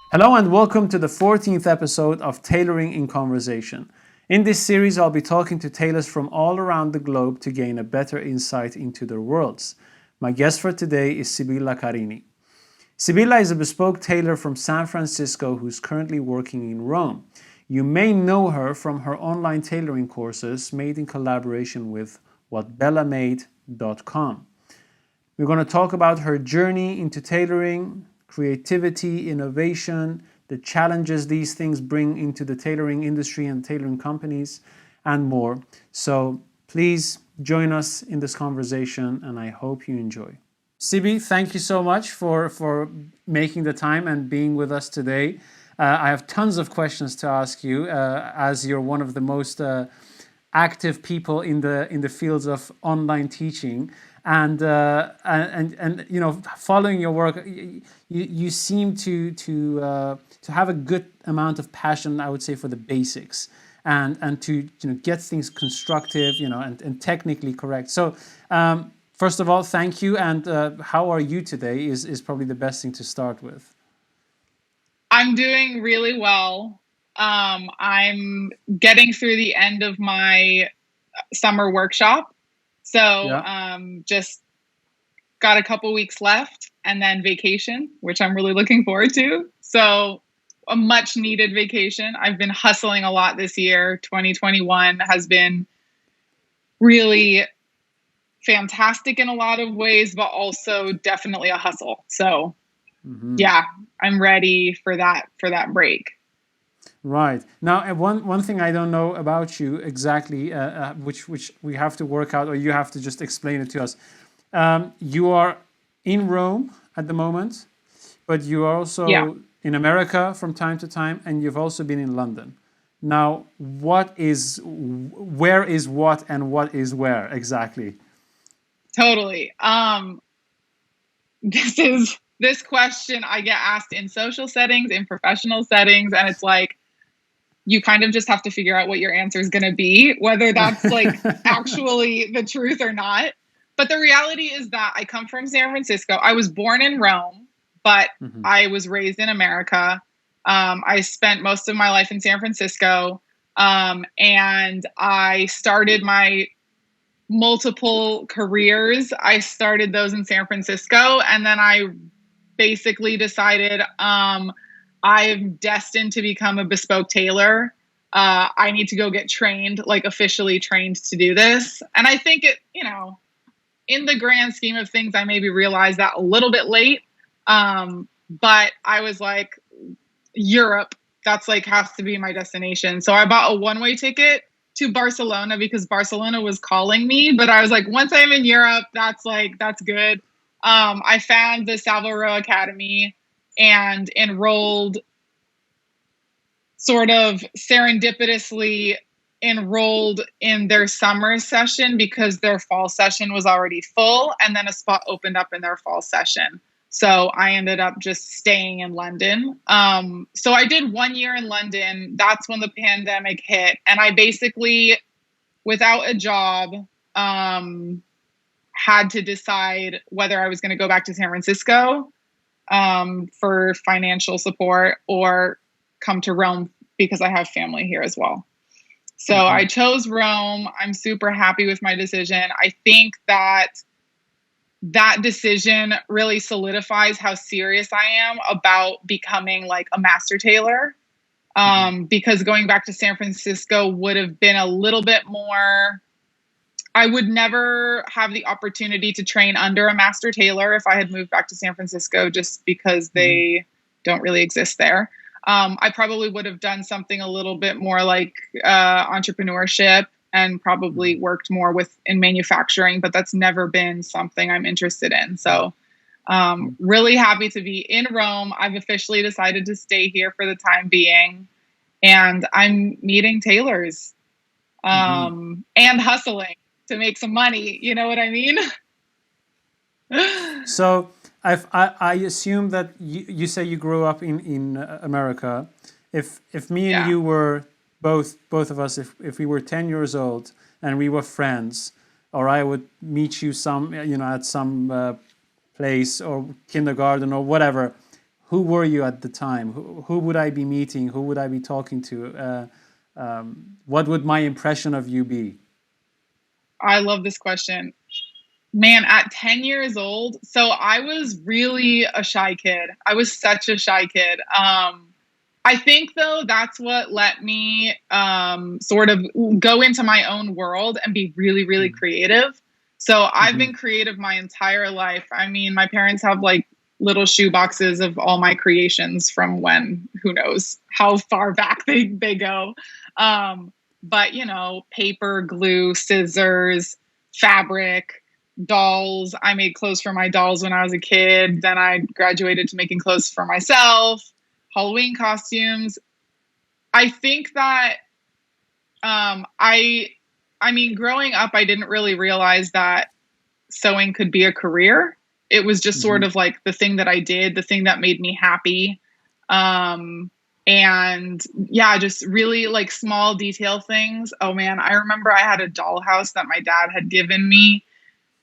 Hello and welcome to the 14th episode of Tailoring in Conversation. In this series, I'll be talking to tailors from all around the globe to gain a better insight into their worlds. My guest for today is Sibilla Carini. Sibilla is a bespoke tailor from San Francisco who's currently working in Rome. You may know her from her online tailoring courses made in collaboration with whatbellamade.com. We're going to talk about her journey into tailoring, creativity, innovation, the challenges these things bring into the tailoring industry and tailoring companies, and more. So please join us in this conversation, and I hope you enjoy. Sibi, thank you so much for making the time and being with us today. I have tons of questions to ask you, as you're one of the most active people in the fields of online teaching, and you know, following your work, you seem to have a good amount of passion, I would say, for the basics and to, you know, get things constructive, you know, and technically correct. So first of all, thank you, and how are you today is probably the best thing to start with. I'm doing really well. I'm getting through the end of my summer workshop. So Yeah. just got a couple weeks left and then vacation, which I'm really looking forward to. So a much needed vacation. I've been hustling a lot this year. 2021 has been really fantastic in a lot of ways, but also definitely a hustle. So yeah, I'm ready for that break. Right. Now, one thing I don't know about you exactly, which we have to work out, or you have to just explain it to us. You are in Rome at the moment, but you are Yeah. also in America from time to time, and you've also been in London. Now, where is what and what is where exactly? Totally. This question I get asked in social settings, in professional settings, and it's like you kind of just have to figure out what your answer is going to be, whether that's like actually the truth or not. But the reality is that I come from San Francisco. I was born in Rome, but I was raised in America. I spent most of my life in San Francisco, and I started my multiple careers. I started those in San Francisco, and then I basically decided I'm destined to become a bespoke tailor. I need to go get trained, like officially trained to do this. And I think it, you know, in the grand scheme of things, I maybe realized that a little bit late. But I was like, Europe, that's like has to be my destination. So I bought a one-way ticket to Barcelona because Barcelona was calling me. But I was like, once I'm in Europe, that's good. I found the Savile Row Academy and enrolled sort of serendipitously enrolled in their summer session because their fall session was already full, and then a spot opened up in their fall session. So I ended up just staying in London. So I did 1 year in London. That's when the pandemic hit. And I basically, without a job, had to decide whether I was going to go back to San Francisco for financial support or come to Rome because I have family here as well. So I chose Rome. I'm super happy with my decision. I think that decision really solidifies how serious I am about becoming like a master tailor. Because going back to San Francisco would have been a little bit more, I would never have the opportunity to train under a master tailor if I had moved back to San Francisco, just because they don't really exist there. I probably would have done something a little bit more like entrepreneurship and probably worked more in manufacturing, but that's never been something I'm interested in. So really happy to be in Rome. I've officially decided to stay here for the time being, and I'm meeting tailors and hustling to make some money. You know what I mean? So I assume that you say you grew up in America. If me and Yeah. you were both of us, if we were 10 years old and we were friends, or I would meet you at some place or kindergarten or whatever, who were you at the time? Who would I be meeting? Who would I be talking to? What would my impression of you be? I love this question. Man, at 10 years old, so I was really a shy kid. I was such a shy kid. I think, though, that's what let me sort of go into my own world and be really, really creative. So I've been creative my entire life. I mean, my parents have like little shoe boxes of all my creations from when, who knows how far back they go. But, you know, paper, glue, scissors, fabric, dolls. I made clothes for my dolls when I was a kid. Then I graduated to making clothes for myself, Halloween costumes. I think that I mean, growing up, I didn't really realize that sewing could be a career. It was just sort of like the thing that I did, the thing that made me happy. And yeah, just really like small detail things. Oh man, I remember I had a dollhouse that my dad had given me,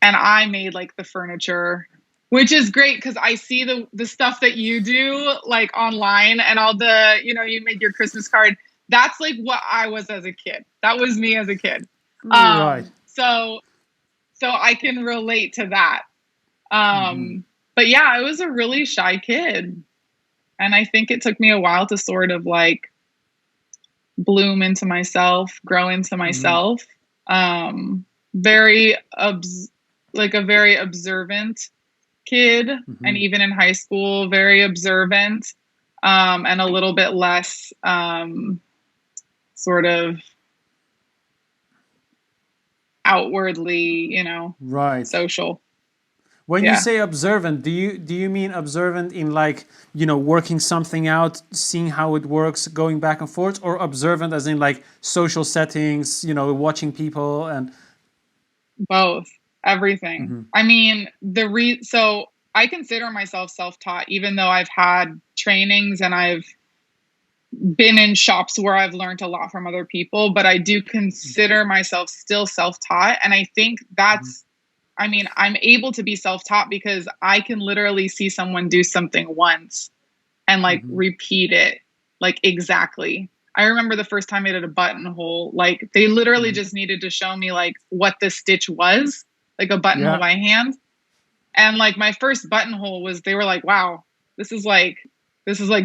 and I made like the furniture, which is great because I see the stuff that you do like online and all the, you know, you made your Christmas card. That's like what I was as a kid. That was me as a kid. Right. So I can relate to that. But yeah, I was a really shy kid. And I think it took me a while to sort of like bloom into myself, grow into myself. Very like a very observant kid. And even in high school, very observant, and a little bit less sort of outwardly, you know, Right. social. When you say observant, do you mean observant in like, you know, working something out, seeing how it works, going back and forth, or observant as in like social settings, you know, watching people and both, everything. I mean, so I consider myself self-taught, even though I've had trainings and I've been in shops where I've learned a lot from other people, but I do consider myself still self-taught. And I think that's, I mean, I'm able to be self-taught because I can literally see someone do something once and like repeat it like exactly. I remember the first time I did a buttonhole, like they literally just needed to show me like what the stitch was, like a buttonhole by hand. And like my first buttonhole was, they were like, wow, this is like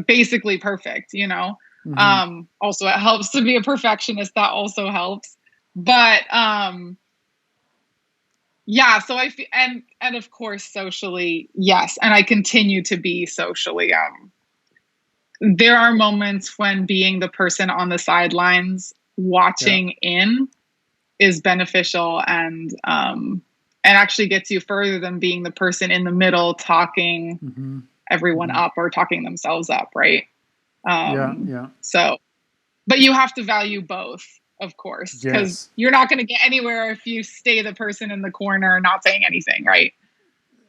basically perfect, you know? Also it helps to be a perfectionist. That also helps. But, yeah, so I feel, and of course, socially, yes. And I continue to be socially, there are moments when being the person on the sidelines watching in is beneficial and actually gets you further than being the person in the middle talking everyone up or talking themselves up, right? So, but you have to value both, of course, because you're not going to get anywhere if you stay the person in the corner not saying anything, right?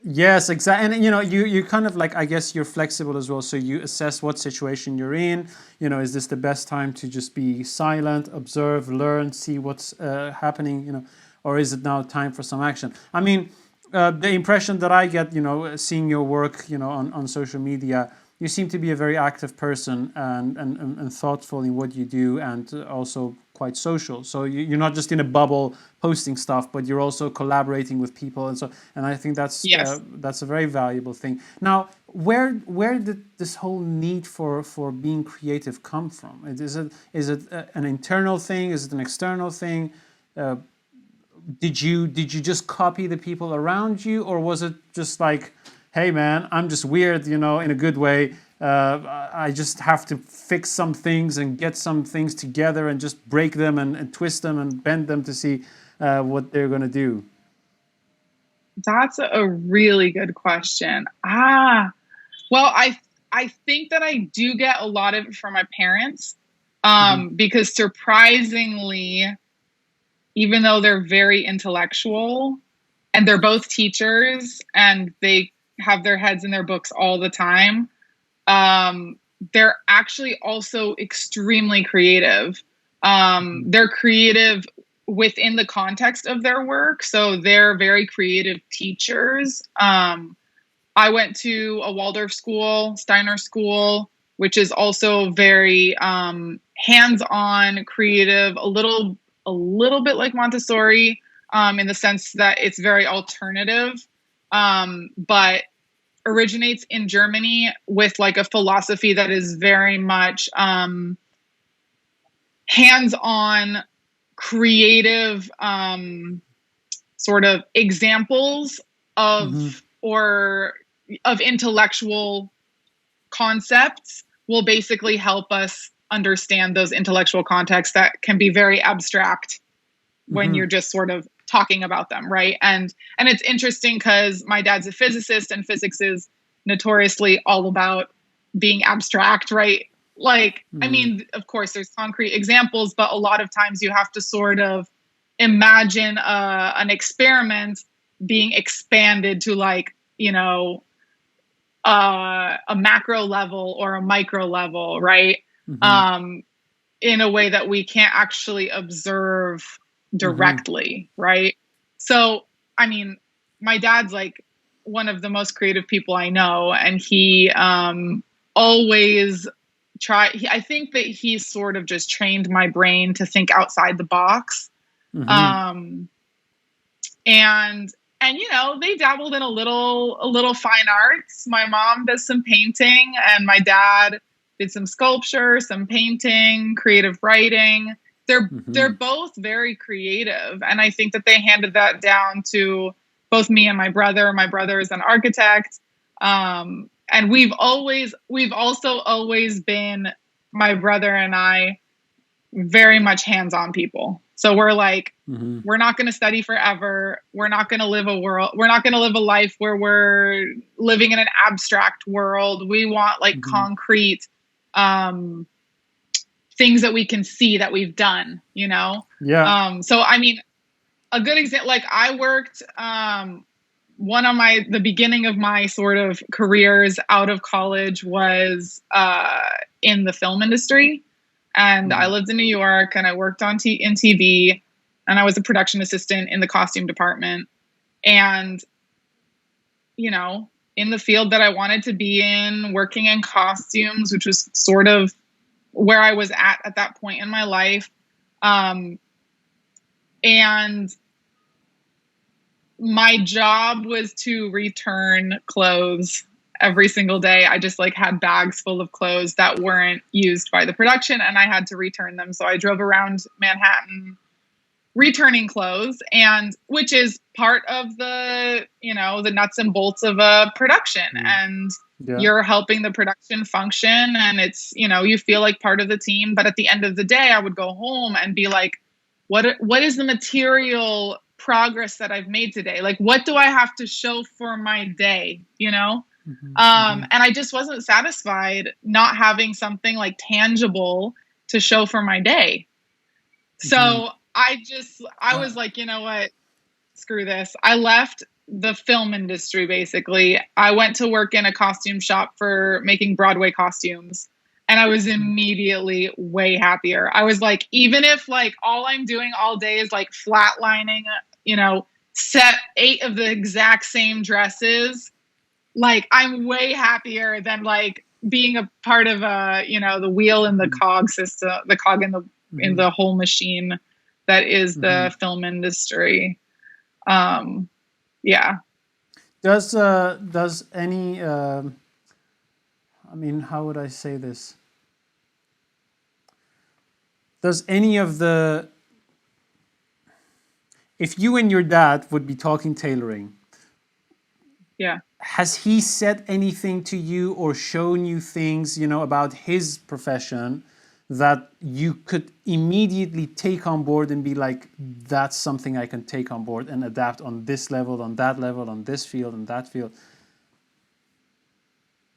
Yes, exactly. And you know, you kind of like, I guess you're flexible as well. So you assess what situation you're in. You know, is this the best time to just be silent, observe, learn, see what's happening? You know, or is it now time for some action? I mean, the impression that I get, you know, seeing your work, you know, on social media, you seem to be a very active person and thoughtful in what you do, and also quite social. So you're not just in a bubble posting stuff, but you're also collaborating with people, and I think that's a very valuable thing. Now, where did this whole need for being creative come from? Is it an internal thing? Is it an external thing? Did you just copy the people around you, or was it just like, hey man, I'm just weird, you know, in a good way. I just have to fix some things and get some things together and just break them and twist them and bend them to see what they're going to do. That's a really good question. Well, I think that I do get a lot of it from my parents, because surprisingly, even though they're very intellectual and they're both teachers and they have their heads in their books all the time, they're actually also extremely creative. They're creative within the context of their work. So they're very creative teachers. I went to a Waldorf school, Steiner school, which is also very hands-on, creative, a little bit like Montessori, in the sense that it's very alternative, but originates in Germany with like a philosophy that is very much hands-on, creative, sort of examples of or of intellectual concepts will basically help us understand those intellectual contexts that can be very abstract when you're just sort of talking about them, right? And it's interesting because my dad's a physicist, and physics is notoriously all about being abstract, right? Like, I mean, of course, there's concrete examples, but a lot of times you have to sort of imagine an experiment being expanded to, like, you know, a macro level or a micro level, right? In a way that we can't actually observe directly, right? So, I mean, my dad's like one of the most creative people I know, and he always I think that he sort of just trained my brain to think outside the box. And you know, they dabbled in a little fine arts. My mom does some painting, and my dad did some sculpture, some painting, creative writing. They're both very creative, and I think that they handed that down to both me and my brother. My brother is an architect, and we've also always been, my brother and I, very much hands-on people. So we're like, we're not going to study forever. We're not going to live a life where we're living in an abstract world. We want like concrete things that we can see that we've done, you know? Yeah. So, I mean, a good example, like I worked, the beginning of my sort of careers out of college was in the film industry. And I lived in New York, and I worked in TV, and I was a production assistant in the costume department. And, you know, in the field that I wanted to be in, working in costumes, which was sort of where I was at that point in my life. And my job was to return clothes every single day. I just like had bags full of clothes that weren't used by the production, and I had to return them. So I drove around Manhattan returning clothes, and which is part of the, you know, the nuts and bolts of a production. And you're helping the production function, and it's, you know, you feel like part of the team. But at the end of the day, I would go home and be like, what is the material progress that I've made today? Like, what do I have to show for my day, you know? And I just wasn't satisfied not having something like tangible to show for my day. So I was like, you know what, screw this. I left the film industry. Basically, I went to work in a costume shop for making Broadway costumes, and I was immediately way happier. I was like, even if like all I'm doing all day is like flatlining, you know, set 8 of the exact same dresses, like I'm way happier than like being a part of the wheel in the cog system, the cog in the whole machine that is the film industry. Yeah. Does any I mean, how would I say this? Does any of the, if you and your dad would be talking tailoring, has he said anything to you or shown you things, you know, about his profession that you could immediately take on board and be like, that's something I can take on board and adapt on this level, on that level, on this field, and that field?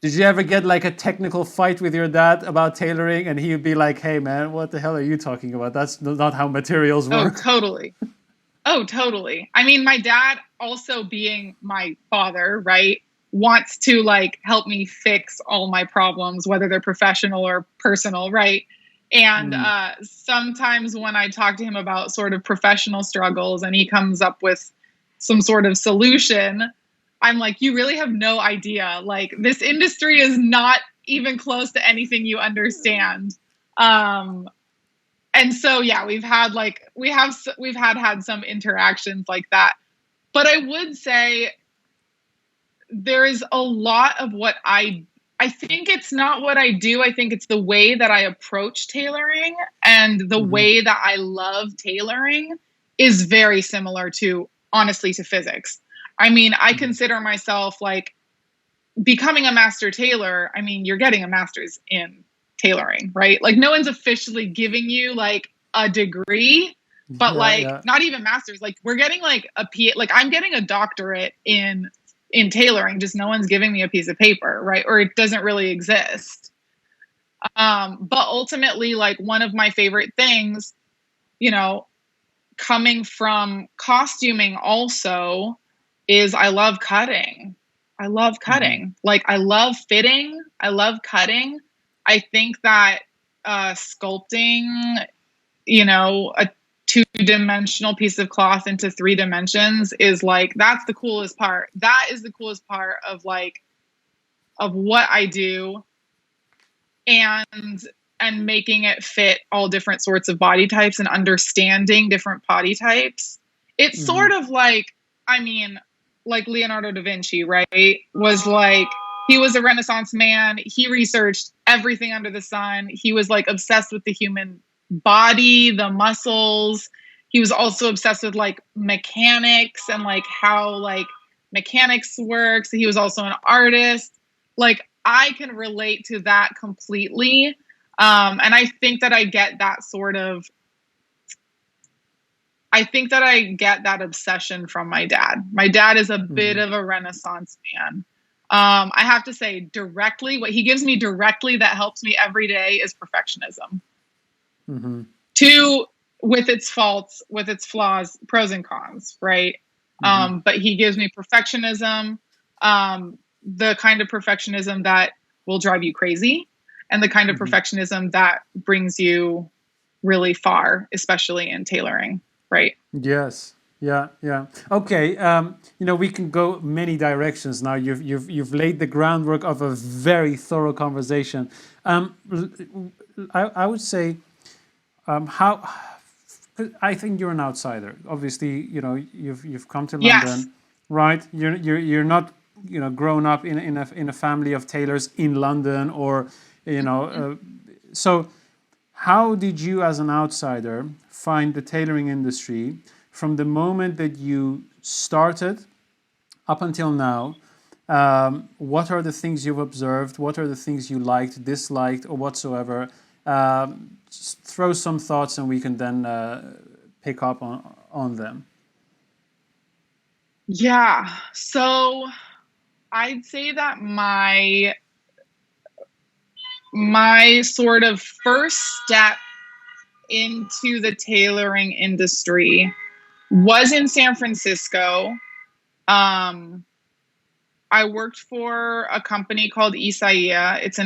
Did you ever get like a technical fight with your dad about tailoring, and he would be like, hey man, what the hell are you talking about? That's not how materials work. Oh, totally. I mean, my dad, also being my father, right, wants to like help me fix all my problems, whether they're professional or personal, right? And sometimes when I talk to him about sort of professional struggles and he comes up with some sort of solution, I'm like, you really have no idea. Like, this industry is not even close to anything you understand. And so, yeah, we've had some interactions like that. But I would say there is a lot of what I think it's not what I do. I think it's the way that I approach tailoring, and the way that I love tailoring is very similar to, honestly, to physics. I mean, I consider myself like becoming a master tailor. I mean, you're getting a master's in tailoring, right? Like, no one's officially giving you like a degree, but not even masters. Like, we're getting like like I'm getting a doctorate in tailoring, just no one's giving me a piece of paper, right? Or it doesn't really exist. But ultimately, like, one of my favorite things, coming from costuming also, is I love cutting. I love cutting. Like, I love fitting. I love cutting. I think that sculpting, a two-dimensional piece of cloth into 3 dimensions is like, that's the coolest part. That is the coolest part of what I do, and making it fit all different sorts of body types and understanding different body types. It's sort of like, I mean, like Leonardo da Vinci, right? Was like, he was a Renaissance man. He researched everything under the sun. He was like obsessed with the human body, the muscles. He was also obsessed with like mechanics and like how like mechanics works. He was also an artist. Like, I can relate to that completely. And I think that I get that obsession from my dad. My dad is a bit of a Renaissance man. I have to say, directly, what he gives me directly that helps me every day is perfectionism. With its faults, with its flaws, pros and cons, right? But he gives me perfectionism, the kind of perfectionism that will drive you crazy, and the kind of perfectionism that brings you really far, especially in tailoring, right? Yes. Yeah. Okay. We can go many directions now. You've laid the groundwork of a very thorough conversation. I would say, how I think you're an outsider. Obviously, you've come to London, right? You're not grown up in a family of tailors in London, or so. How did you, as an outsider, find the tailoring industry from the moment that you started up until now? What are the things you've observed? What are the things you liked, disliked, or whatsoever? Just throw some thoughts, and we can then pick up on them. Yeah. So I'd say that my sort of first step into the tailoring industry was in San Francisco. I worked for a company called Isaia. It's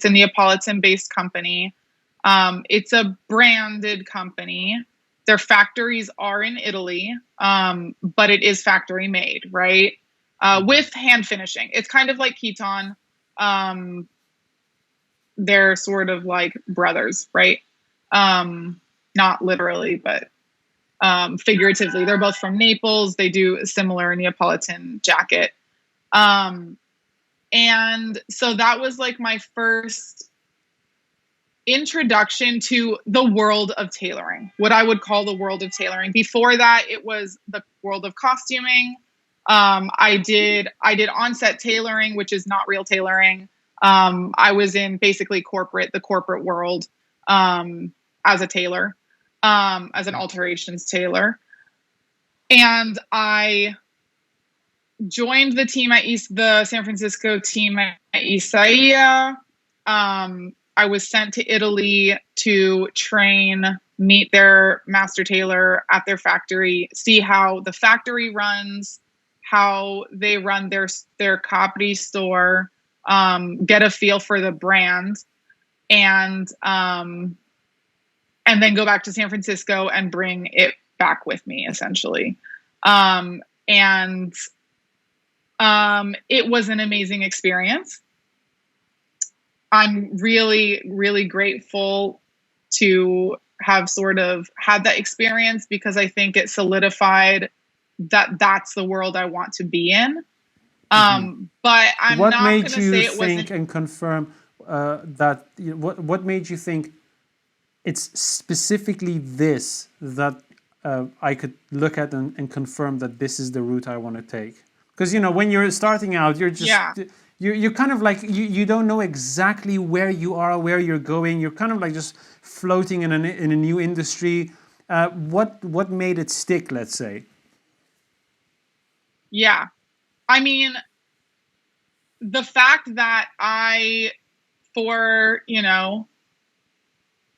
a Neapolitan-based company. It's a branded company. Their factories are in Italy, but it is factory made, right? With hand finishing. It's kind of like Kiton. They're sort of like brothers, right? Not literally, but figuratively. They're both from Naples. They do a similar Neapolitan jacket. And so that was like my first introduction to the world of tailoring, what I would call the world of tailoring. Before that, it was the world of costuming. I did on-set tailoring, which is not real tailoring. I was in basically the corporate world, as a tailor, as an alterations tailor. And I joined the team the San Francisco team at Isaia. I was sent to Italy to meet their master tailor at their factory, see how the factory runs, how they run their copy store, get a feel for the brand, and then go back to San Francisco and bring it back with me, essentially. And It was an amazing experience. I'm really, really grateful to have sort of had that experience, because I think it solidified that that's the world I want to be in. But I'm What not made going to you say it think wasn't. and confirm that? What made you think it's specifically this that I could look at and confirm that this is the route I want to take? Because when you're starting out, you're just Yeah. you're kind of like you don't know exactly where you are, where you're going. You're kind of like just floating in a new industry. What made it stick? Let's say. Yeah. I mean, the fact that for,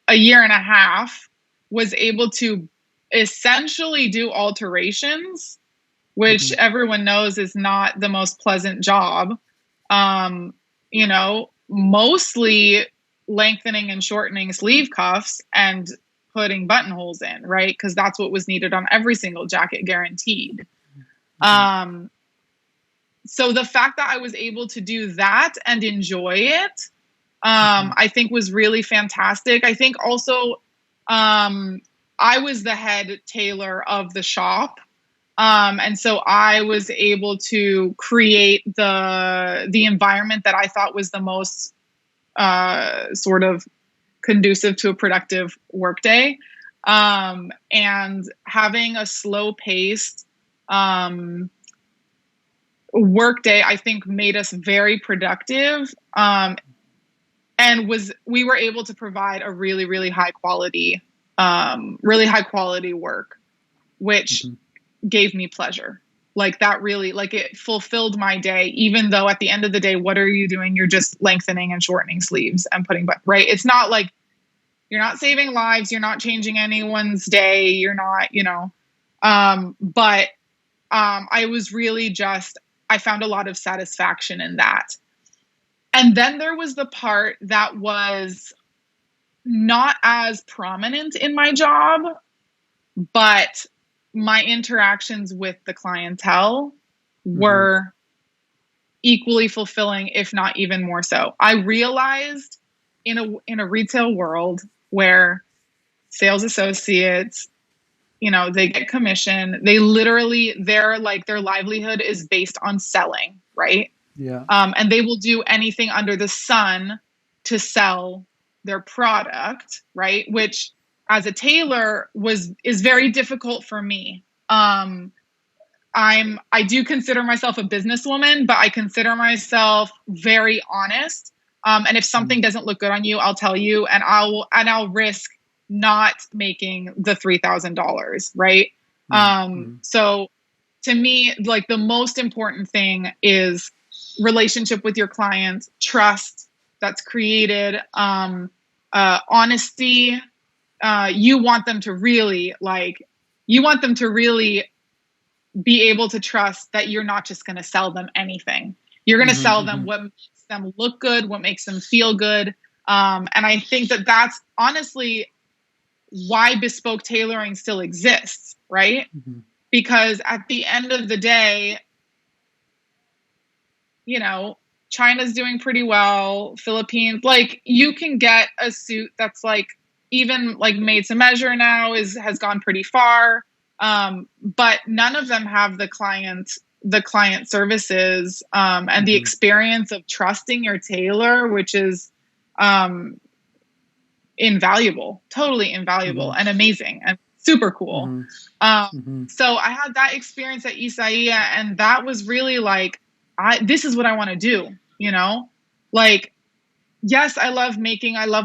a year and a half, was able to essentially do alterations, which everyone knows is not the most pleasant job. Mostly lengthening and shortening sleeve cuffs and putting buttonholes in, right? Because that's what was needed on every single jacket, guaranteed. So the fact that I was able to do that and enjoy it, I think was really fantastic. I think also I was the head tailor of the shop. And so I was able to create the environment that I thought was the most sort of conducive to a productive workday. And having a slow-paced workday, I think, made us very productive. And we were able to provide a really, really high quality work, which gave me pleasure. Like that really, like it fulfilled my day, even though at the end of the day, what are you doing? You're just lengthening and shortening sleeves and right. It's not like you're not saving lives. You're not changing anyone's day. You're not, but I was really I found a lot of satisfaction in that. And then there was the part that was not as prominent in my job, but my interactions with the clientele were equally fulfilling, if not even more so. I realized in a retail world where sales associates, they get commission, they literally, their livelihood is based on selling, right? Yeah. And they will do anything under the sun to sell their product, right? Which as a tailor is very difficult for me. I do consider myself a businesswoman, but I consider myself very honest. And if something doesn't look good on you, I'll tell you, and I'll risk not making the $3,000, right? So to me, like the most important thing is relationship with your client, trust that's created, honesty. You want them to really be able to trust that you're not just going to sell them anything. You're going to sell them what makes them look good, what makes them feel good. And I think that that's honestly why bespoke tailoring still exists, right? Because at the end of the day, China's doing pretty well. Philippines, like you can get a suit that's like even like made to measure now has gone pretty far. But none of them have the client services and the experience of trusting your tailor, which is invaluable, totally invaluable and amazing and super cool. So I had that experience at Isaiah, and that was really like, this is what I want to do, like, yes, I love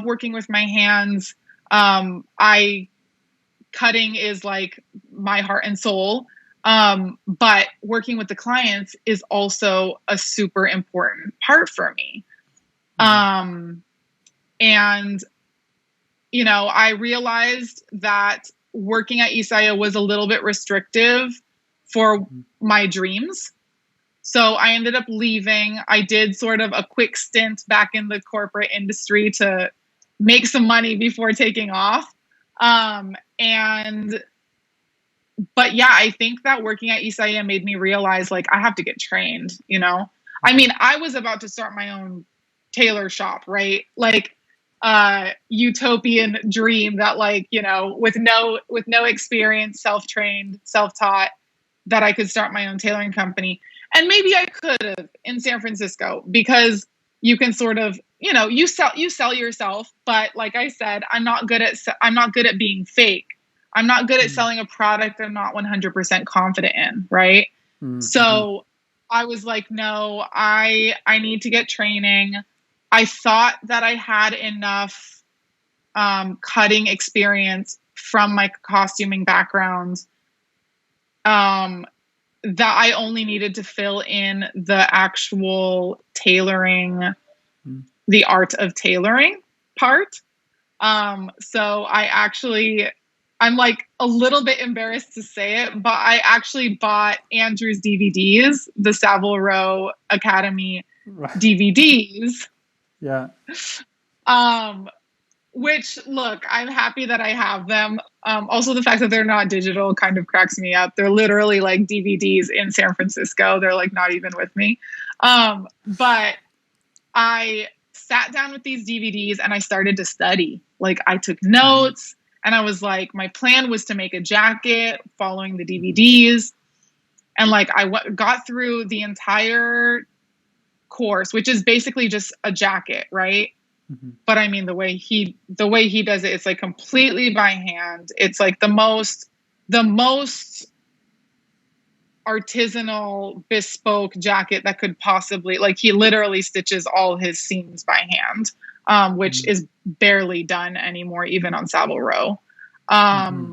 working with my hands. Cutting is like my heart and soul. But working with the clients is also a super important part for me. And, I realized that working at Isaiah was a little bit restrictive for my dreams. So I ended up leaving. I did sort of a quick stint back in the corporate industry to make some money before taking off. And but yeah, I think that working at Isaiah made me realize like I have to get trained, you know? I mean, I was about to start my own tailor shop, right? Like utopian dream that like, you know, with no experience, self-trained, self-taught, that I could start my own tailoring company. And maybe I could have in San Francisco, because you can sort of, you know, you sell yourself, but like I said, I'm not good at being fake. I'm not good at selling a product I'm not 100% confident in, right? Mm-hmm. So I was like, no, I need to get training. I thought that I had enough cutting experience from my costuming background that I only needed to fill in the actual tailoring, the art of tailoring part. So I'm like a little bit embarrassed to say it, but I actually bought Andrew's DVDs, the Savile Row Academy DVDs. Yeah. Which, look, I'm happy that I have them. Also, the fact that they're not digital kind of cracks me up. They're literally like DVDs in San Francisco. They're like not even with me. But I sat down with these DVDs and I started to study. Like I took notes and I was like, my plan was to make a jacket following the DVDs. And like got through the entire course, which is basically just a jacket, right? Mm-hmm. But I mean, the way he does it, it's like completely by hand. It's like the most artisanal, bespoke jacket that could possibly, like, he literally stitches all his seams by hand, which is barely done anymore, even on Savile Row. And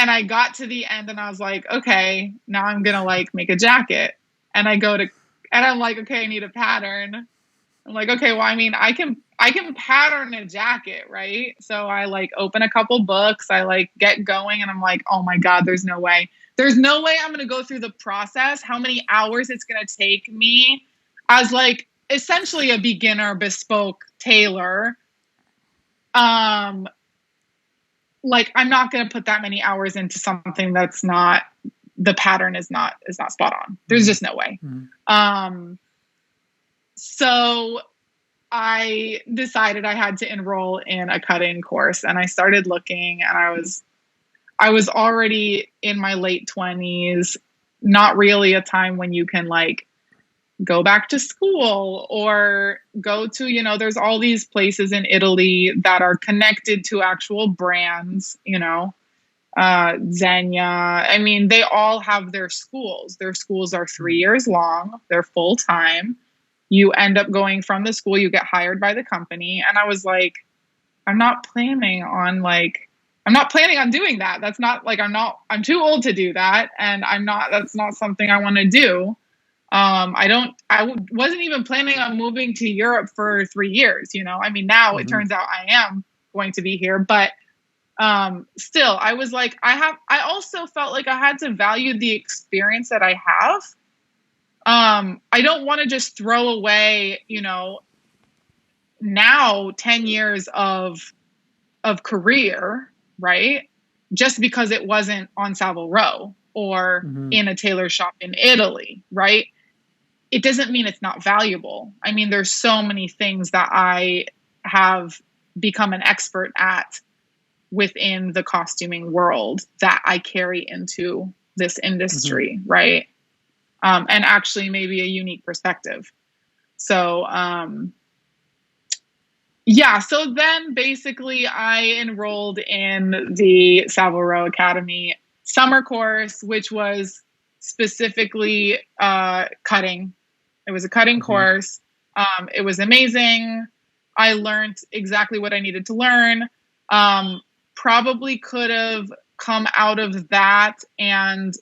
I got to the end and I was like, okay, now I'm going to like make a jacket. And I'm like, okay, I need a pattern. I'm like, okay, well, I mean, I can pattern a jacket, right? So I like open a couple books, I like get going, and I'm like, oh my God, there's no way I'm going to go through the process, how many hours it's going to take me as like essentially a beginner bespoke tailor. Like I'm not going to put that many hours into something that's not, the pattern is not spot on. There's just no way. So I decided I had to enroll in a cutting course, and I started looking, and I was already in my late 20s, not really a time when you can like go back to school or go to, you know, there's all these places in Italy that are connected to actual brands, you know, Zegna. I mean, they all have their schools. Their schools are 3 years long. They're full time. You end up going from the school, you get hired by the company. And I was like, I'm not planning on doing that. That's not like, I'm too old to do that. And that's not something I want to do. I wasn't even planning on moving to Europe for 3 years. You know, I mean, now it turns out I am going to be here, but still, I was like, I also felt like I had to value the experience that I have. I don't want to just throw away, you know, now 10 years of career, right? Just because it wasn't on Savile Row or in a tailor shop in Italy, right? It doesn't mean it's not valuable. I mean, there's so many things that I have become an expert at within the costuming world that I carry into this industry, right? And actually maybe a unique perspective. So, yeah. So then basically I enrolled in the Savile Row Academy summer course, which was specifically cutting. It was a cutting course. It was amazing. I learned exactly what I needed to learn. Probably could have come out of that and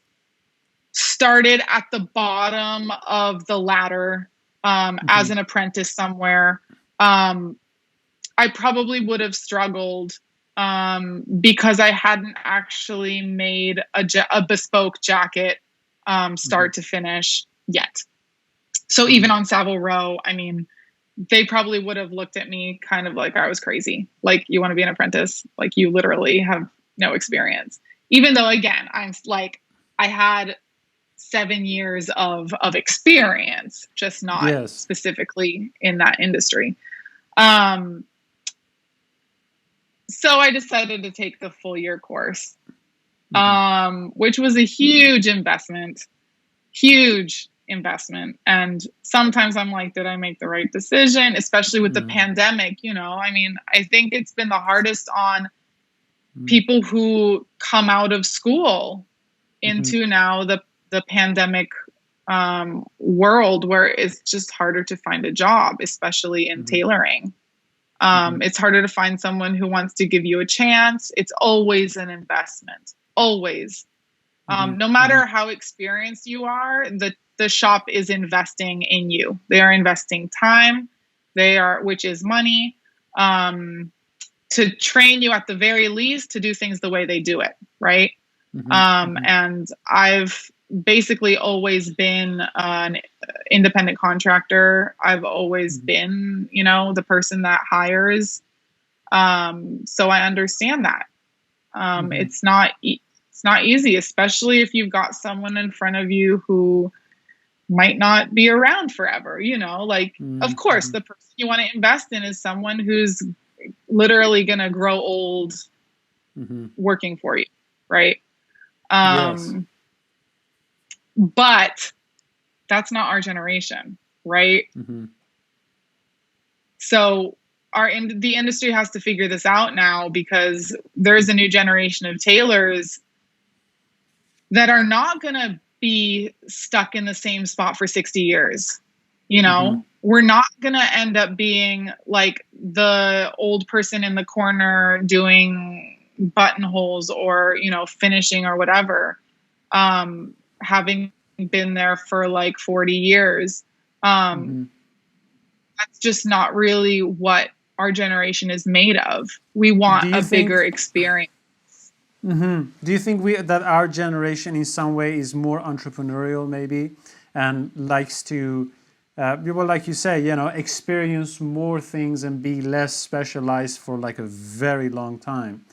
started at the bottom of the ladder as an apprentice somewhere. I probably would have struggled because I hadn't actually made a bespoke jacket start to finish yet. So even on Savile Row, I mean, they probably would have looked at me kind of like I was crazy. Like, you want to be an apprentice? Like, you literally have no experience. Even though, again, I'm like, I had 7 years of experience, just not Yes. specifically in that industry. So I decided to take the full year course, which was a huge investment. And sometimes I'm like, did I make the right decision? Especially with the pandemic, I mean, I think it's been the hardest on people who come out of school into now the pandemic world, where it's just harder to find a job, especially in tailoring. It's harder to find someone who wants to give you a chance. It's always an investment, always. No matter how experienced you are, the shop is investing in you. They are investing time, which is money, to train you at the very least to do things the way they do it, right? And I've basically always been an independent contractor. I've always been, the person that hires. So I understand that. It's not easy, especially if you've got someone in front of you who might not be around forever, of course, the person you want to invest in is someone who's literally going to grow old working for you. Right. Yes. But that's not our generation. Right. So the industry has to figure this out now, because there's a new generation of tailors that are not going to be stuck in the same spot for 60 years. We're not going to end up being like the old person in the corner doing buttonholes or, finishing or whatever, having been there for like 40 years. That's just not really what our generation is made of. We want a bigger experience. Do you think that our generation in some way is more entrepreneurial maybe, and likes to, like you say, experience more things and be less specialized for like a very long time?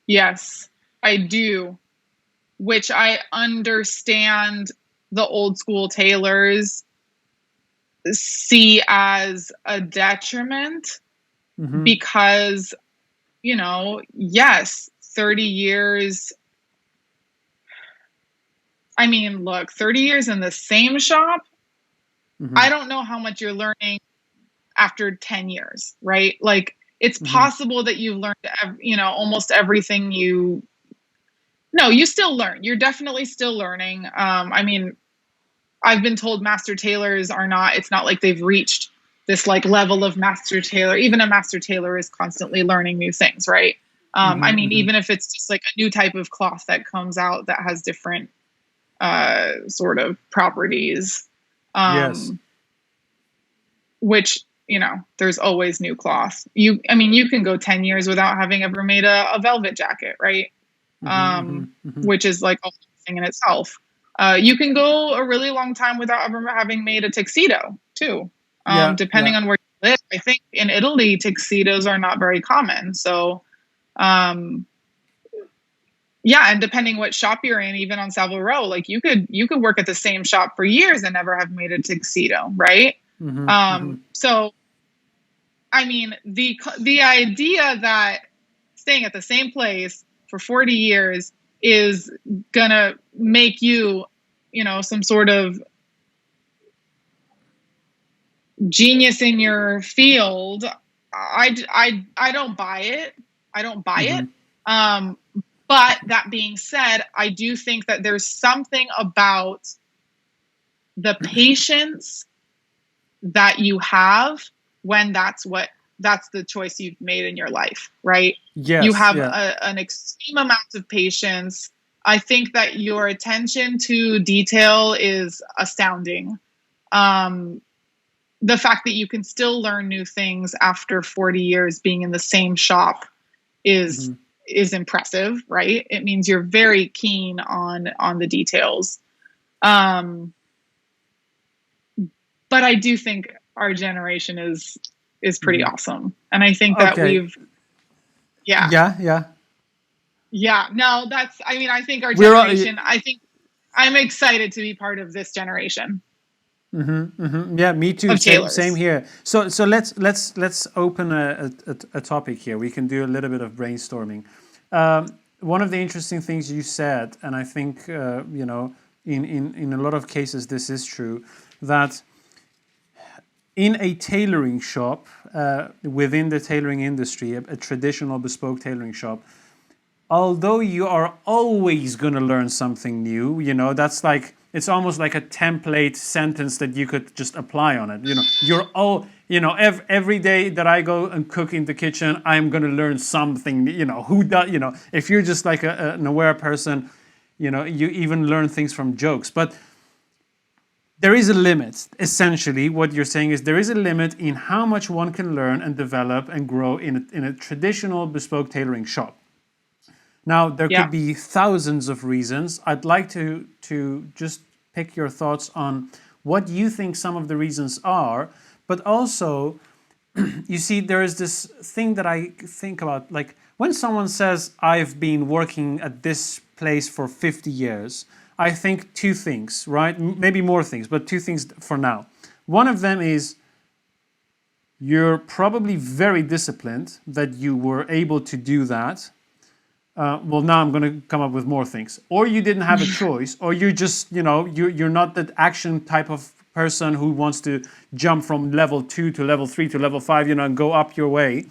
Yes, I do, which I understand the old school tailors see as a detriment, because yes, 30 years. I mean, look, 30 years in the same shop, I don't know how much you're learning after 10 years, right? Like, it's possible that you've learned, almost everything you still learn. You're definitely still learning. I mean, I've been told master tailors it's not like they've reached this like level of master tailor. Even a master tailor is constantly learning new things, right? I mean, even if it's just like a new type of cloth that comes out that has different sort of properties, Yes. which, there's always new cloth. You can go 10 years without having ever made a velvet jacket, right? Which is like a whole thing in itself. You can go a really long time without ever having made a tuxedo too. Depending on where you live. I think in Italy, tuxedos are not very common. So, and depending what shop you're in, even on Savile Row, like you could work at the same shop for years and never have made a tuxedo, right? So, I mean, the idea that staying at the same place for 40 years is gonna make you, some sort of genius in your field, I don't buy it. I don't buy it. But that being said, I do think that there's something about the patience that you have when that's the choice you've made in your life, right? Yes, you have an extreme amount of patience. I think that your attention to detail is astounding. The fact that you can still learn new things after 40 years being in the same shop is impressive, right? It means you're very keen on the details. but I do think our generation is pretty awesome. And I think that no, I think our generation, I'm excited to be part of this generation. Yeah, me too. Same here. So let's open a topic here. We can do a little bit of brainstorming. One of the interesting things you said, and I think in a lot of cases this is true, that in a tailoring shop, within the tailoring industry, a traditional bespoke tailoring shop, although you are always going to learn something new, that's like, it's almost like a template sentence that you could just apply on it. Every day that I go and cook in the kitchen, I'm going to learn something. If you're just like an aware person, you even learn things from jokes. But there is a limit. Essentially, what you're saying is there is a limit in how much one can learn and develop and grow in a traditional bespoke tailoring shop. Now, there could be thousands of reasons. I'd like to just pick your thoughts on what you think some of the reasons are, but also, you see, there is this thing that I think about, like when someone says, I've been working at this place for 50 years, I think two things, right? Maybe more things, but two things for now. One of them is you're probably very disciplined that you were able to do that. Well, now I'm going to come up with more things. Or you didn't have a choice, or you're just, you're not that action type of person who wants to jump from level 2 to level 3 to level 5, and go up your way.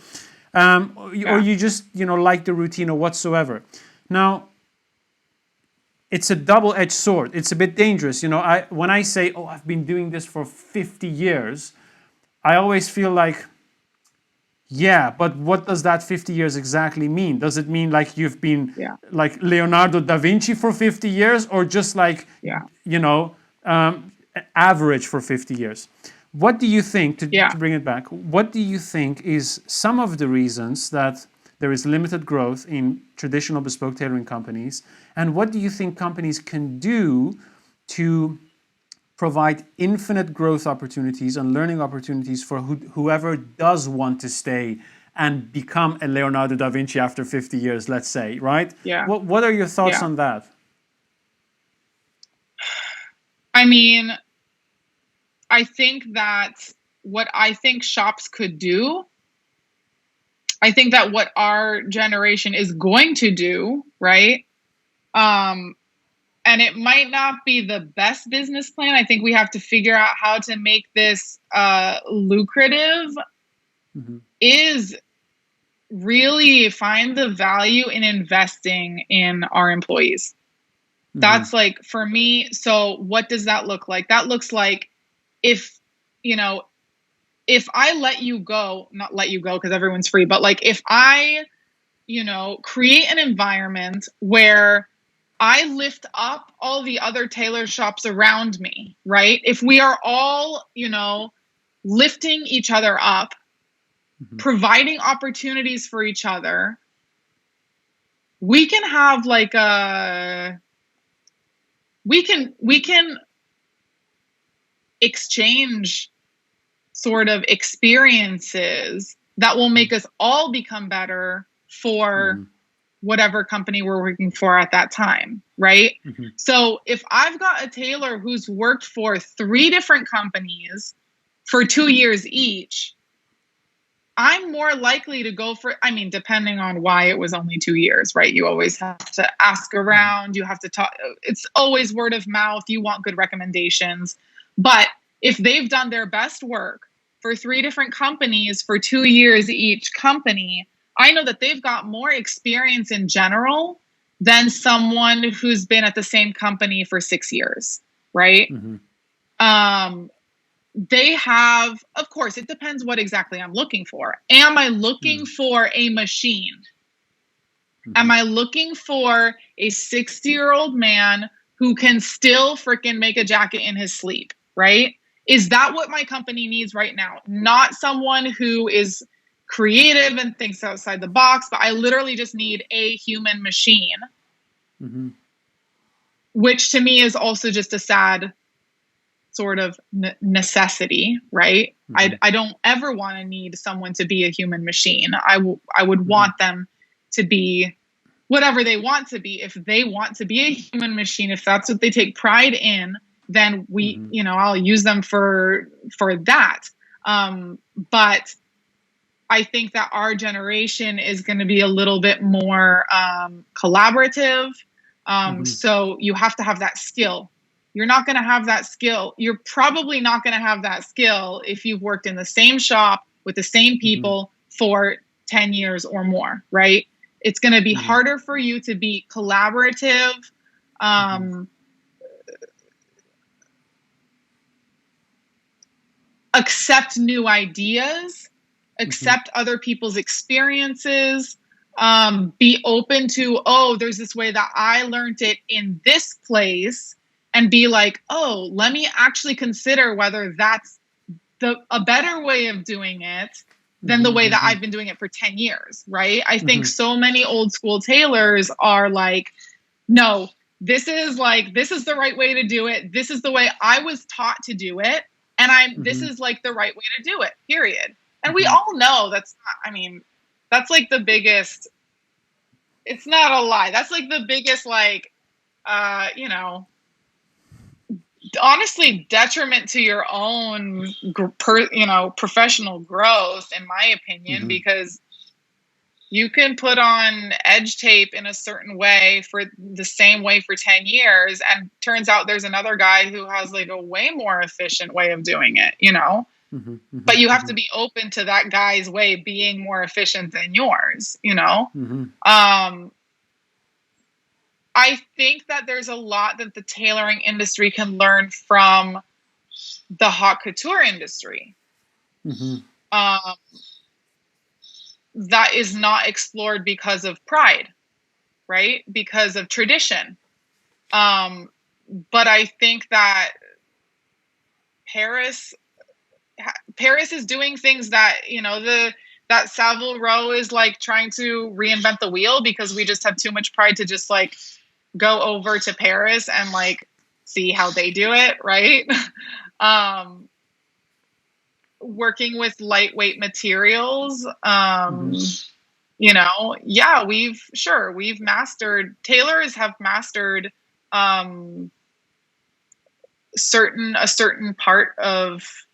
Or you just, like the routine or whatsoever. Now, it's a double-edged sword. It's a bit dangerous. When I say, I've been doing this for 50 years, I always feel like, yeah, but what does that 50 years exactly mean? Does it mean like you've been like Leonardo da Vinci for 50 years, or just like, average for 50 years? What do you think, to bring it back, what do you think is some of the reasons that there is limited growth in traditional bespoke tailoring companies? And what do you think companies can do to provide infinite growth opportunities and learning opportunities for whoever does want to stay and become a Leonardo da Vinci after 50 years, let's say, right? Yeah. What are your thoughts on that? I mean, I think that what I think shops could do, I think that what our generation is going to do, right? And it might not be the best business plan. I think we have to figure out how to make this lucrative, is really find the value in investing in our employees. That's like, for me, so what does that look like? That looks like if I let you go, not let you go because everyone's free, but like if I, create an environment where I lift up all the other tailor shops around me, right? If we are all, lifting each other up, providing opportunities for each other, we can have like we can exchange sort of experiences that will make us all become better for whatever company we're working for at that time, right? So if I've got a tailor who's worked for 3 different companies for 2 years each, I'm more likely to go for, depending on why it was only 2 years, right? You always have to ask around, you have to talk, it's always word of mouth, you want good recommendations. But if they've done their best work for 3 different companies for 2 years each company, I know that they've got more experience in general than someone who's been at the same company for 6 years, right? They have, of course, it depends what exactly I'm looking for. Am I looking for a machine? Am I looking for a 60-year-old man who can still freaking make a jacket in his sleep, right? Is that what my company needs right now? Not someone who is creative and thinks outside the box, but I literally just need a human machine, which to me is also just a sad sort of necessity, right? I don't ever want to need someone to be a human machine. I would want them to be whatever they want to be. If they want to be a human machine, if that's what they take pride in, then I'll use them for that. But I think that our generation is going to be a little bit more collaborative. So you have to have that skill. You're not going to have that skill. You're probably not going to have that skill if you've worked in the same shop with the same people for 10 years or more, right? It's going to be harder for you to be collaborative, accept new ideas, accept other people's experiences, be open to, there's this way that I learned it in this place, and be like, let me actually consider whether that's a better way of doing it than the way that I've been doing it for 10 years, right? I think so many old school tailors are like, no, this is the right way to do it. This is the way I was taught to do it. And this is like the right way to do it, period. And we all know that's like the biggest, it's not a lie. That's like the biggest, honestly, detriment to your own, professional growth, in my opinion, because you can put on edge tape in a certain way for the same way for 10 years. And turns out there's another guy who has like a way more efficient way of doing it, but you have to be open to that guy's way being more efficient than yours, I think that there's a lot that the tailoring industry can learn from the haute couture industry. That is not explored because of pride, right? Because of tradition. But I think that Paris is doing things that, that Savile Row is like trying to reinvent the wheel, because we just have too much pride to just like go over to Paris and like see how they do it, right? Working with lightweight materials, tailors have mastered a certain part of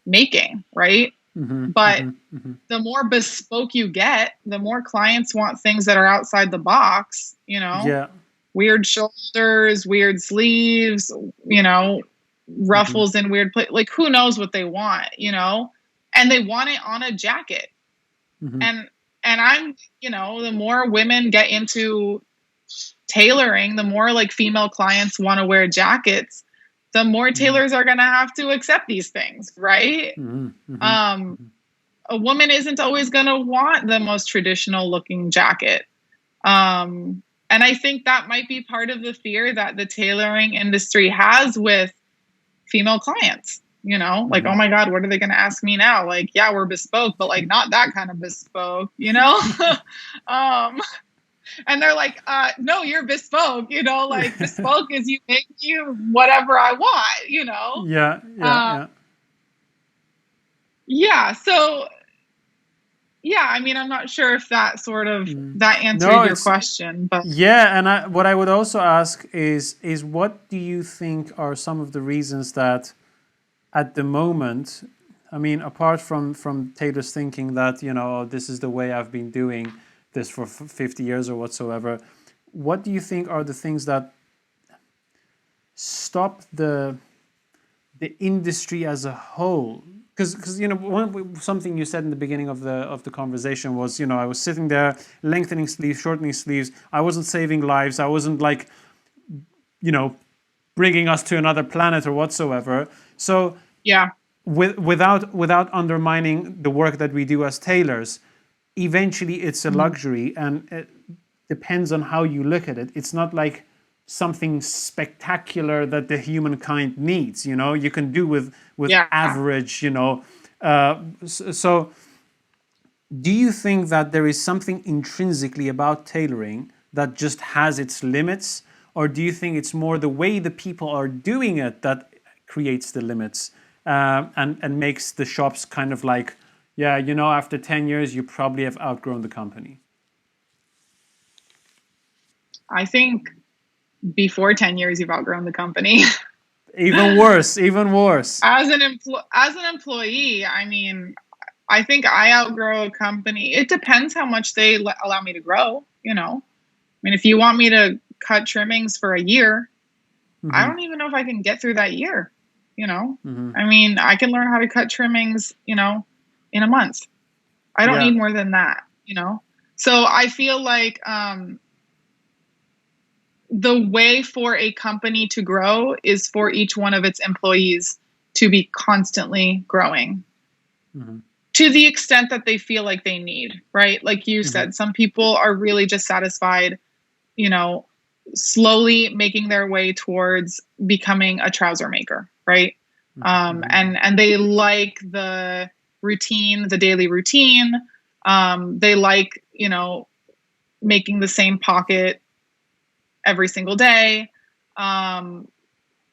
making, right? But the more bespoke you get, the more clients want things that are outside the box, weird shoulders, weird sleeves, ruffles in weird places. Like, who knows what they want, and they want it on a jacket. And I'm, the more women get into tailoring, the more like female clients want to wear jackets, the more tailors are going to have to accept these things, right? A woman isn't always going to want the most traditional looking jacket. And I think that might be part of the fear that the tailoring industry has with female clients, like, oh my God, what are they going to ask me now? Like, yeah, we're bespoke, but like not that kind of bespoke, and they're like, no, you're bespoke, like bespoke is you make you whatever I want, Yeah. So, yeah, I mean, I'm not sure if that sort of, that answered your question, but. Yeah. And what I would also ask is what do you think are some of the reasons that at the moment, I mean, apart from tailors thinking that, this is the way I've been doing this for 50 years or whatsoever, what do you think are the things that stop the industry as a whole? Because something you said in the beginning of the conversation was, I was sitting there lengthening sleeves, shortening sleeves. I wasn't saving lives. I wasn't like, bringing us to another planet or whatsoever. So yeah, without undermining the work that we do as tailors, eventually it's a luxury, and it depends on how you look at it. It's not like something spectacular that the humankind needs, you can do with average, so do you think that there is something intrinsically about tailoring that just has its limits, or do you think it's more the way the people are doing it that creates the limits, and makes the shops kind of like, yeah, after 10 years, you probably have outgrown the company? I think before 10 years, you've outgrown the company. Even worse, even worse. As an employee, I mean, I think I outgrow a company. It depends how much they allow me to grow, I mean, if you want me to cut trimmings for a year, I don't even know if I can get through that year, I mean, I can learn how to cut trimmings, in a month. I don't need more than that, So I feel like the way for a company to grow is for each one of its employees to be constantly growing to the extent that they feel like they need, right? Like you said, some people are really just satisfied, slowly making their way towards becoming a trouser maker, right? And they like the routine, the daily routine. They like, making the same pocket every single day.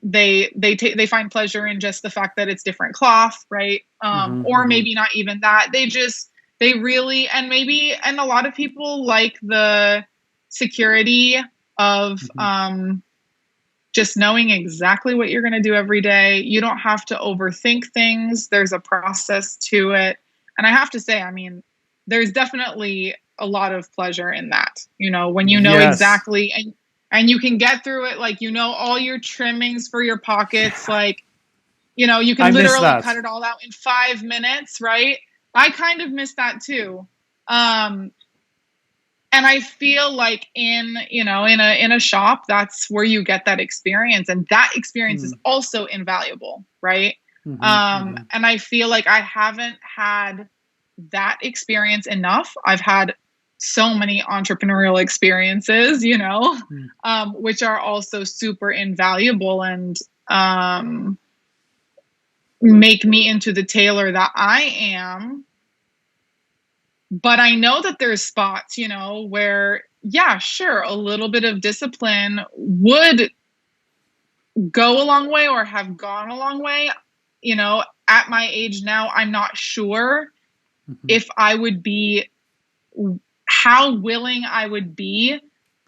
They find pleasure in just the fact that it's different cloth, right? Or maybe not even that. They really, and a lot of people like the security of just knowing exactly what you're going to do every day. You don't have to overthink things. There's a process to it. And I have to say, I mean, there's definitely a lot of pleasure in that, when you know exactly, and you can get through it. Like, all your trimmings for your pockets, like, you can literally cut it all out in 5 minutes. Right. I kind of miss that too. And I feel like in a shop, that's where you get that experience. And that experience is also invaluable. Right. And I feel like I haven't had that experience enough. I've had so many entrepreneurial experiences, which are also super invaluable and make me into the tailor that I am. But I know that there's spots, where, yeah, sure, a little bit of discipline would go a long way or have gone a long way. At my age now, I'm not sure if I would be, how willing I would be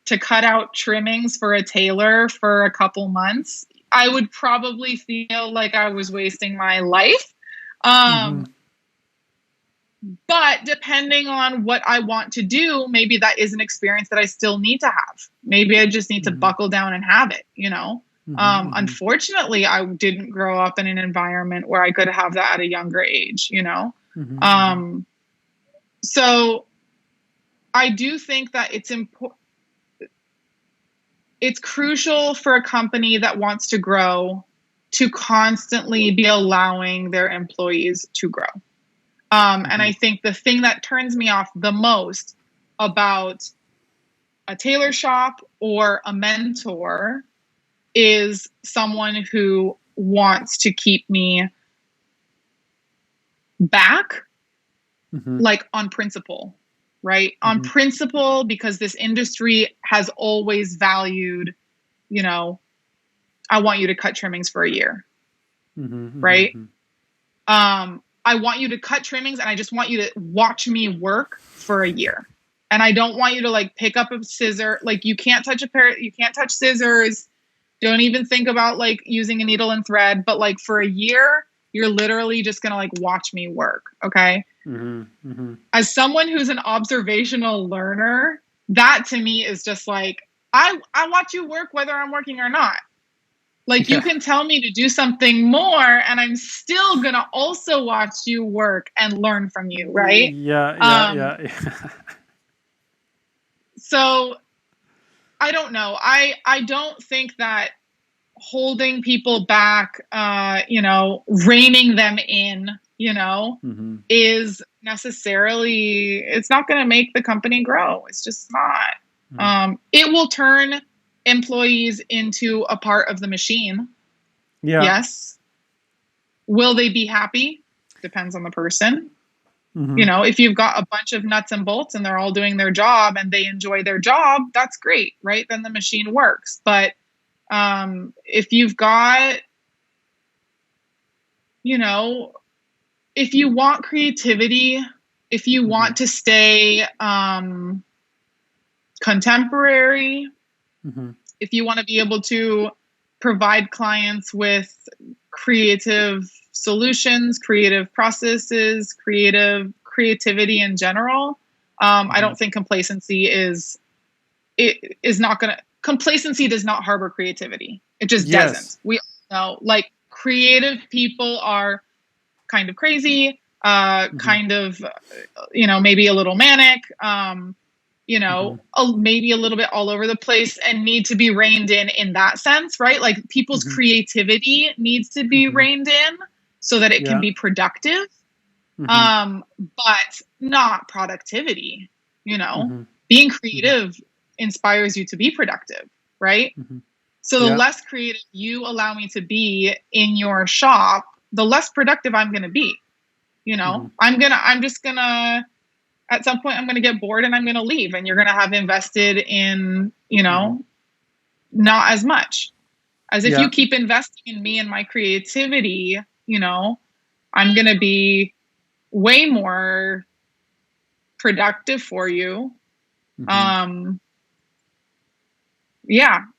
to cut out trimmings for a tailor for a couple months. I would probably feel like I was wasting my life. But depending on what I want to do, maybe that is an experience that I still need to have. Maybe I just need to buckle down and have it, Unfortunately, I didn't grow up in an environment where I could have that at a younger age, So I do think that it's important. It's crucial for a company that wants to grow to constantly be allowing their employees to grow. And I think the thing that turns me off the most about a tailor shop or a mentor is someone who wants to keep me back, like on principle, right? On principle, because this industry has always valued, I want you to cut trimmings for a year, right? I want you to cut trimmings and I just want you to watch me work for a year. And I don't want you to like pick up a scissor. Like you can't touch you can't touch scissors. Don't even think about like using a needle and thread. But like for a year, you're literally just going to like watch me work. Okay. As someone who's an observational learner, that to me is just like, I watch you work whether I'm working or not. Like you can tell me to do something more and I'm still going to also watch you work and learn from you. Right. Yeah. So I don't know. I don't think that holding people back, reining them in, is necessarily, it's not going to make the company grow. It's just not. It will turn employees into a part of the machine. Yes. Will they be happy? Depends on the person. If you've got a bunch of nuts and bolts and they're all doing their job and they enjoy their job, that's great, right? Then the machine works. But if you've got you know, if you want creativity, if you want to stay contemporary, if you want to be able to provide clients with creative solutions, creative processes, creativity in general, I don't think complacency is not going to. Complacency does not harbor creativity. It just doesn't. We all know, like, creative people are kind of crazy, kind of, maybe a little manic, maybe a little bit all over the place, and need to be reined in that sense, right? Like, people's creativity needs to be reined in so that it can be productive, but not productivity. Being creative inspires you to be productive, right? So the less creative you allow me to be in your shop, the less productive I'm going to be. I'm just going to, at some point, I'm going to get bored and I'm going to leave, and you're going to have invested in, not as much as if you keep investing in me and my creativity. I'm going to be way more productive for you.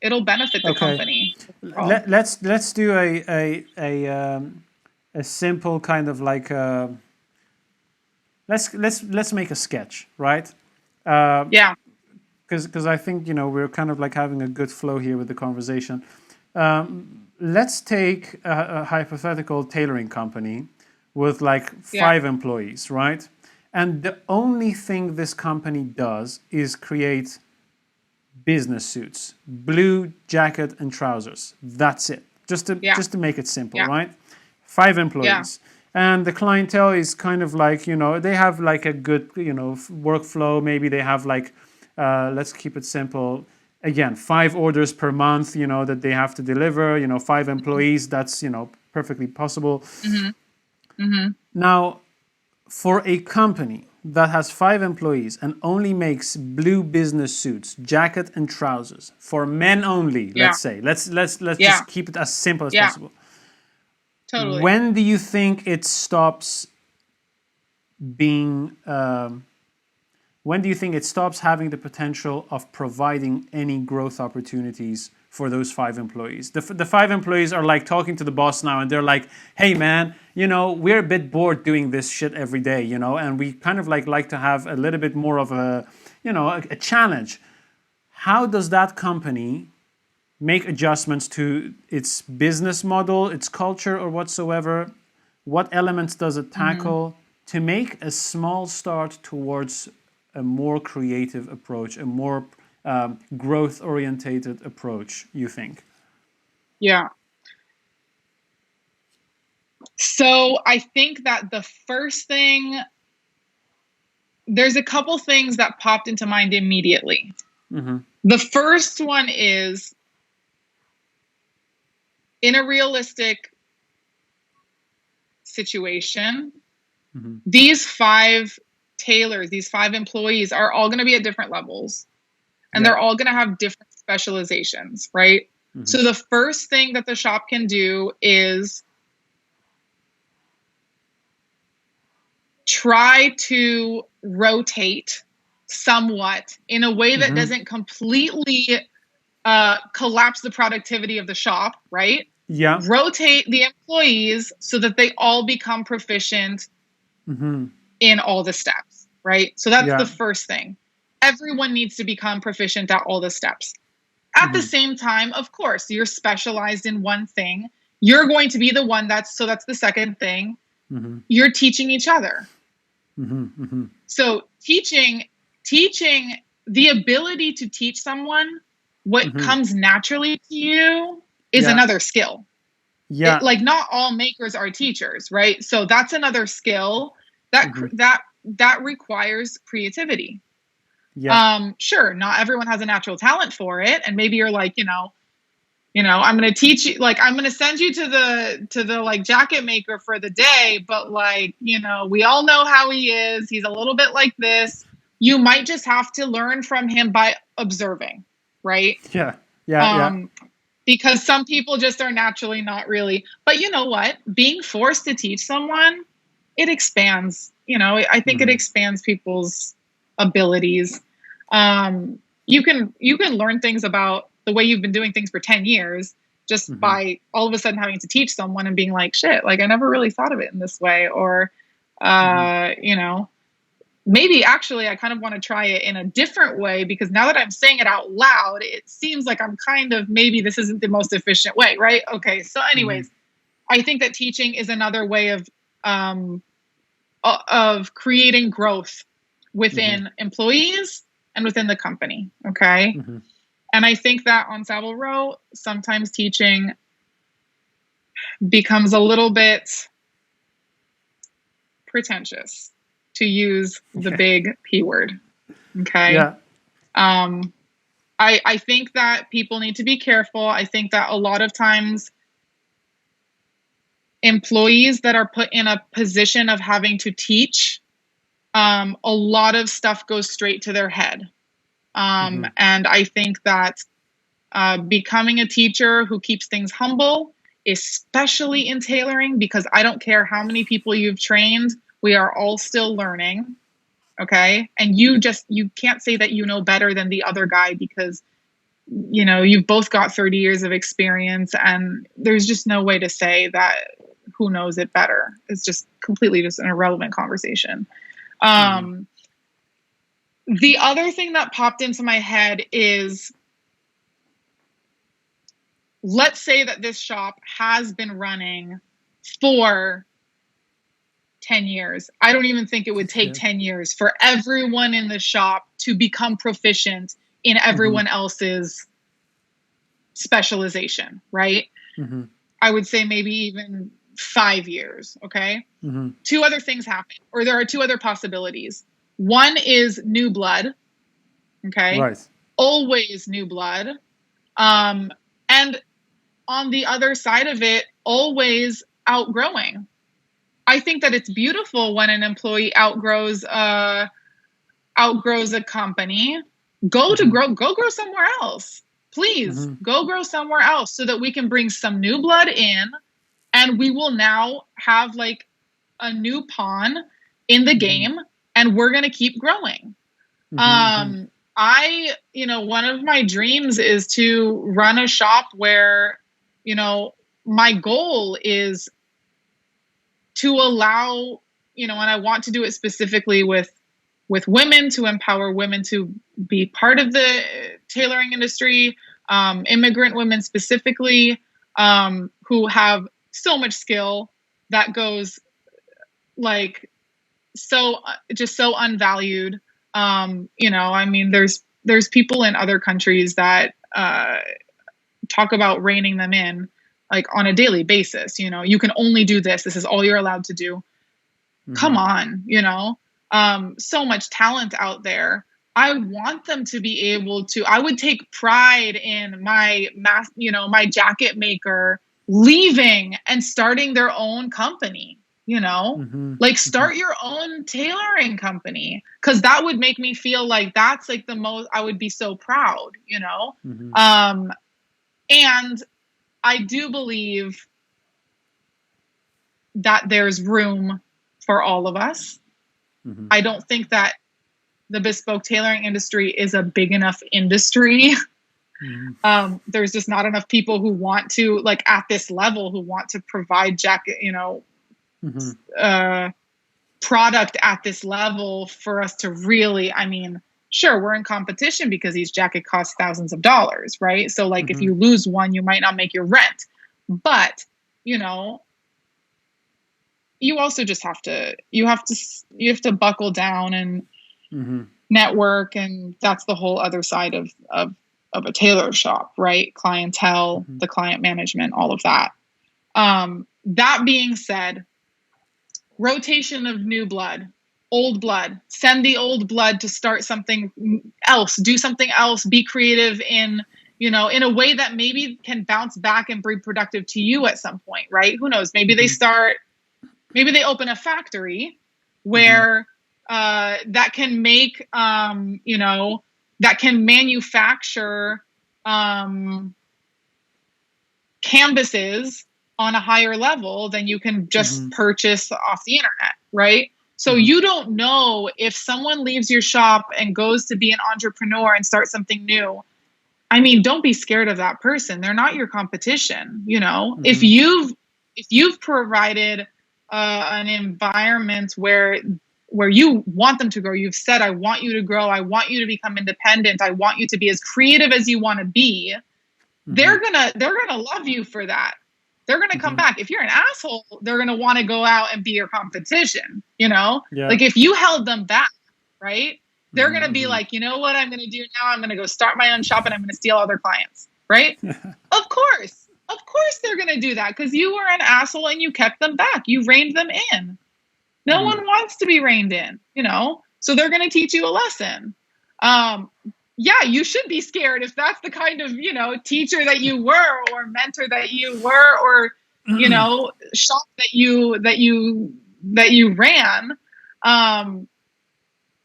It'll benefit the company. Let's do a simple kind of like let's make a sketch, right? Because I think we're kind of like having a good flow here with the conversation. Let's take a hypothetical tailoring company with like 5 employees, right? And the only thing this company does is create business suits, blue jacket and trousers. That's it. Just to make it simple, right? 5 employees. And the clientele is kind of like, they have like a good, workflow. Maybe they have like, let's keep it simple. Again, 5 orders per month, that they have to deliver, 5 employees. That's, perfectly possible. Now, for a company that has 5 employees and only makes blue business suits, jacket and trousers for men only, let's say. Let's just keep it as simple as possible. Totally. When do you think it stops being? When do you think it stops having the potential of providing any growth opportunities for those 5 employees? The 5 employees are like talking to the boss now, and they're like, "Hey, man, we're a bit bored doing this shit every day, and we kind of like to have a little bit more of a, a challenge." How does that company make adjustments to its business model, its culture, or whatsoever? What elements does it tackle to make a small start towards a more creative approach, a more growth-orientated approach, you think? Yeah. So I think that the first thing, there's a couple things that popped into mind immediately. The first one is, in a realistic situation, these 5 tailors, these 5 employees are all going to be at different levels, and they're all going to have different specializations, right? So the first thing that the shop can do is try to rotate somewhat in a way that doesn't completely collapse the productivity of the shop, right? Rotate the employees so that they all become proficient in all the steps, right? So that's the first thing. Everyone needs to become proficient at all the steps. At the same time, of course, you're specialized in one thing. You're going to be the one that's the second thing. You're teaching each other. So teaching, the ability to teach someone what comes naturally to you is another skill. Like, not all makers are teachers, right? So that's another skill that requires creativity. Sure, not everyone has a natural talent for it, and maybe you're like, I'm going to teach you, like, I'm going to send you to the like jacket maker for the day, but like, we all know how he is. He's a little bit like this. You might just have to learn from him by observing, right? because some people just are naturally not really. But you know what? Being forced to teach someone, it expands. I think it expands people's abilities. You can learn things about the way you've been doing things for 10 years just by all of a sudden having to teach someone and being like, shit, like I never really thought of it in this way. Or, maybe actually I kind of want to try it in a different way, because now that I'm saying it out loud, it seems like I'm kind of, maybe this isn't the most efficient way, right? Okay. So anyways, I think that teaching is another way of creating growth within employees and within the company. Okay. And I think that on Savile Row, sometimes teaching becomes a little bit pretentious, to use the big P word. Okay. Yeah. I think that people need to be careful. I think that a lot of times employees that are put in a position of having to teach, a lot of stuff goes straight to their head. And I think that becoming a teacher who keeps things humble, especially in tailoring, because I don't care how many people you've trained, we are all still learning. Okay. And you can't say that you know better than the other guy, because, you've both got 30 years of experience, and there's just no way to say that who knows it better. It's just completely just an irrelevant conversation. The other thing that popped into my head is, let's say that this shop has been running for 10 years. I don't even think it would take 10 years for everyone in the shop to become proficient in everyone else's specialization, right? I would say maybe even 5 years. Okay. Two other things happen, or there are two other possibilities. One is new blood. Okay. Right. Always new blood. And on the other side of it, always outgrowing. I think that it's beautiful when an employee outgrows a company. Go grow somewhere else. Please go grow somewhere else, so that we can bring some new blood in, and we will now have like a new pawn in the game, and we're going to keep growing. One of my dreams is to run a shop where, my goal is to allow, and I want to do it specifically with women, to empower women to be part of the tailoring industry, immigrant women specifically, who have so much skill that goes like so unvalued. There's people in other countries that talk about reining them in, like on a daily basis. You can only do this. This is all you're allowed to do. Come on, so much talent out there. I want them to be able to, I would take pride in my jacket maker leaving and starting their own company, start your own tailoring company. 'Cause that would make me feel like that's like the most, I would be so proud, and I do believe that there's room for all of us. I don't think that the bespoke tailoring industry is a big enough industry. There's just not enough people who want to, like at this level, who want to provide jacket, product at this level for us to really, sure, we're in competition because each jacket costs thousands of dollars, right? So like if you lose one, you might not make your rent. But, you also just have to buckle down and network, and that's the whole other side of a tailor shop, right? Clientele, the client management, all of that. That being said, rotation of new blood, old blood, send the old blood to start something else, do something else, be creative in a way that maybe can bounce back and be productive to you at some point, right? Who knows? Maybe maybe they open a factory where that can make, that can manufacture canvases on a higher level than you can just purchase off the internet, right? So you don't know if someone leaves your shop and goes to be an entrepreneur and start something new. I mean, don't be scared of that person. They're not your competition. You know, if you've provided an environment where you want them to grow, you've said, I want you to grow, I want you to become independent, I want you to be as creative as you want to be, they're gonna love you for that. They're gonna come back. If you're an asshole, they're gonna want to go out and be your competition, you know? Yeah. Like if you held them back, right? They're gonna be like, you know what I'm gonna do now? I'm gonna go start my own shop and I'm gonna steal all their clients, right? Of course they're gonna do that because you were an asshole and you kept them back. You reined them in. No one wants to be reined in, you know? So they're gonna teach you a lesson. Yeah, you should be scared if that's the kind of, you know, teacher that you were or mentor that you were or, you know, shop that you ran.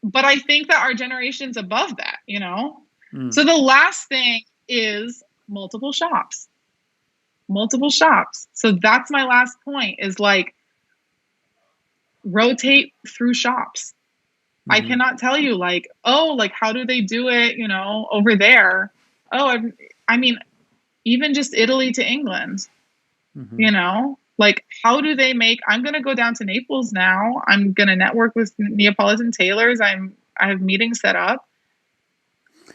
But I think that our generation's above that, you know? So the last thing is multiple shops. So that's my last point is like rotate through shops. I cannot tell you like, oh, like how do they do it, you know, over there? Oh, I mean, even just Italy to England, you know, like how do they make, I'm going to go down to Naples now. I'm going to network with Neapolitan tailors. I have meetings set up.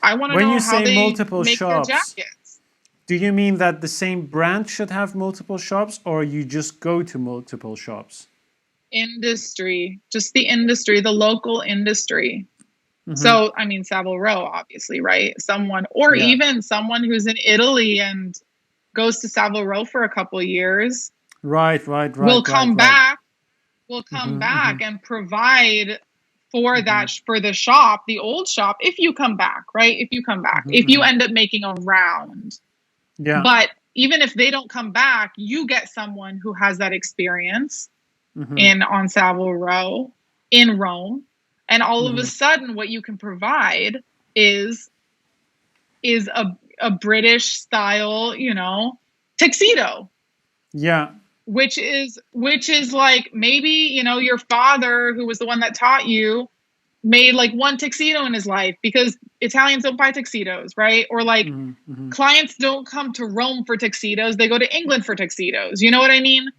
I want to know how they multiple make shops, their jackets. Do you mean that the same brand should have multiple shops or you just go to multiple shops? Industry, just the industry, the local industry. So, I mean, Savile Row, obviously, right? Someone, or even someone who's in Italy and goes to Savile Row for a couple of years. Right. Will come back and provide for that, for the shop, the old shop, if you come back, right? If you come back, if you end up making a round. Yeah. But even if they don't come back, you get someone who has that experience on Savile Row in Rome, and all of a sudden what you can provide is a British style, you know, tuxedo. Yeah. Which is like maybe, you know, your father, who was the one that taught you, made like one tuxedo in his life because Italians don't buy tuxedos, right? Or like clients don't come to Rome for tuxedos, they go to England for tuxedos. You know what I mean?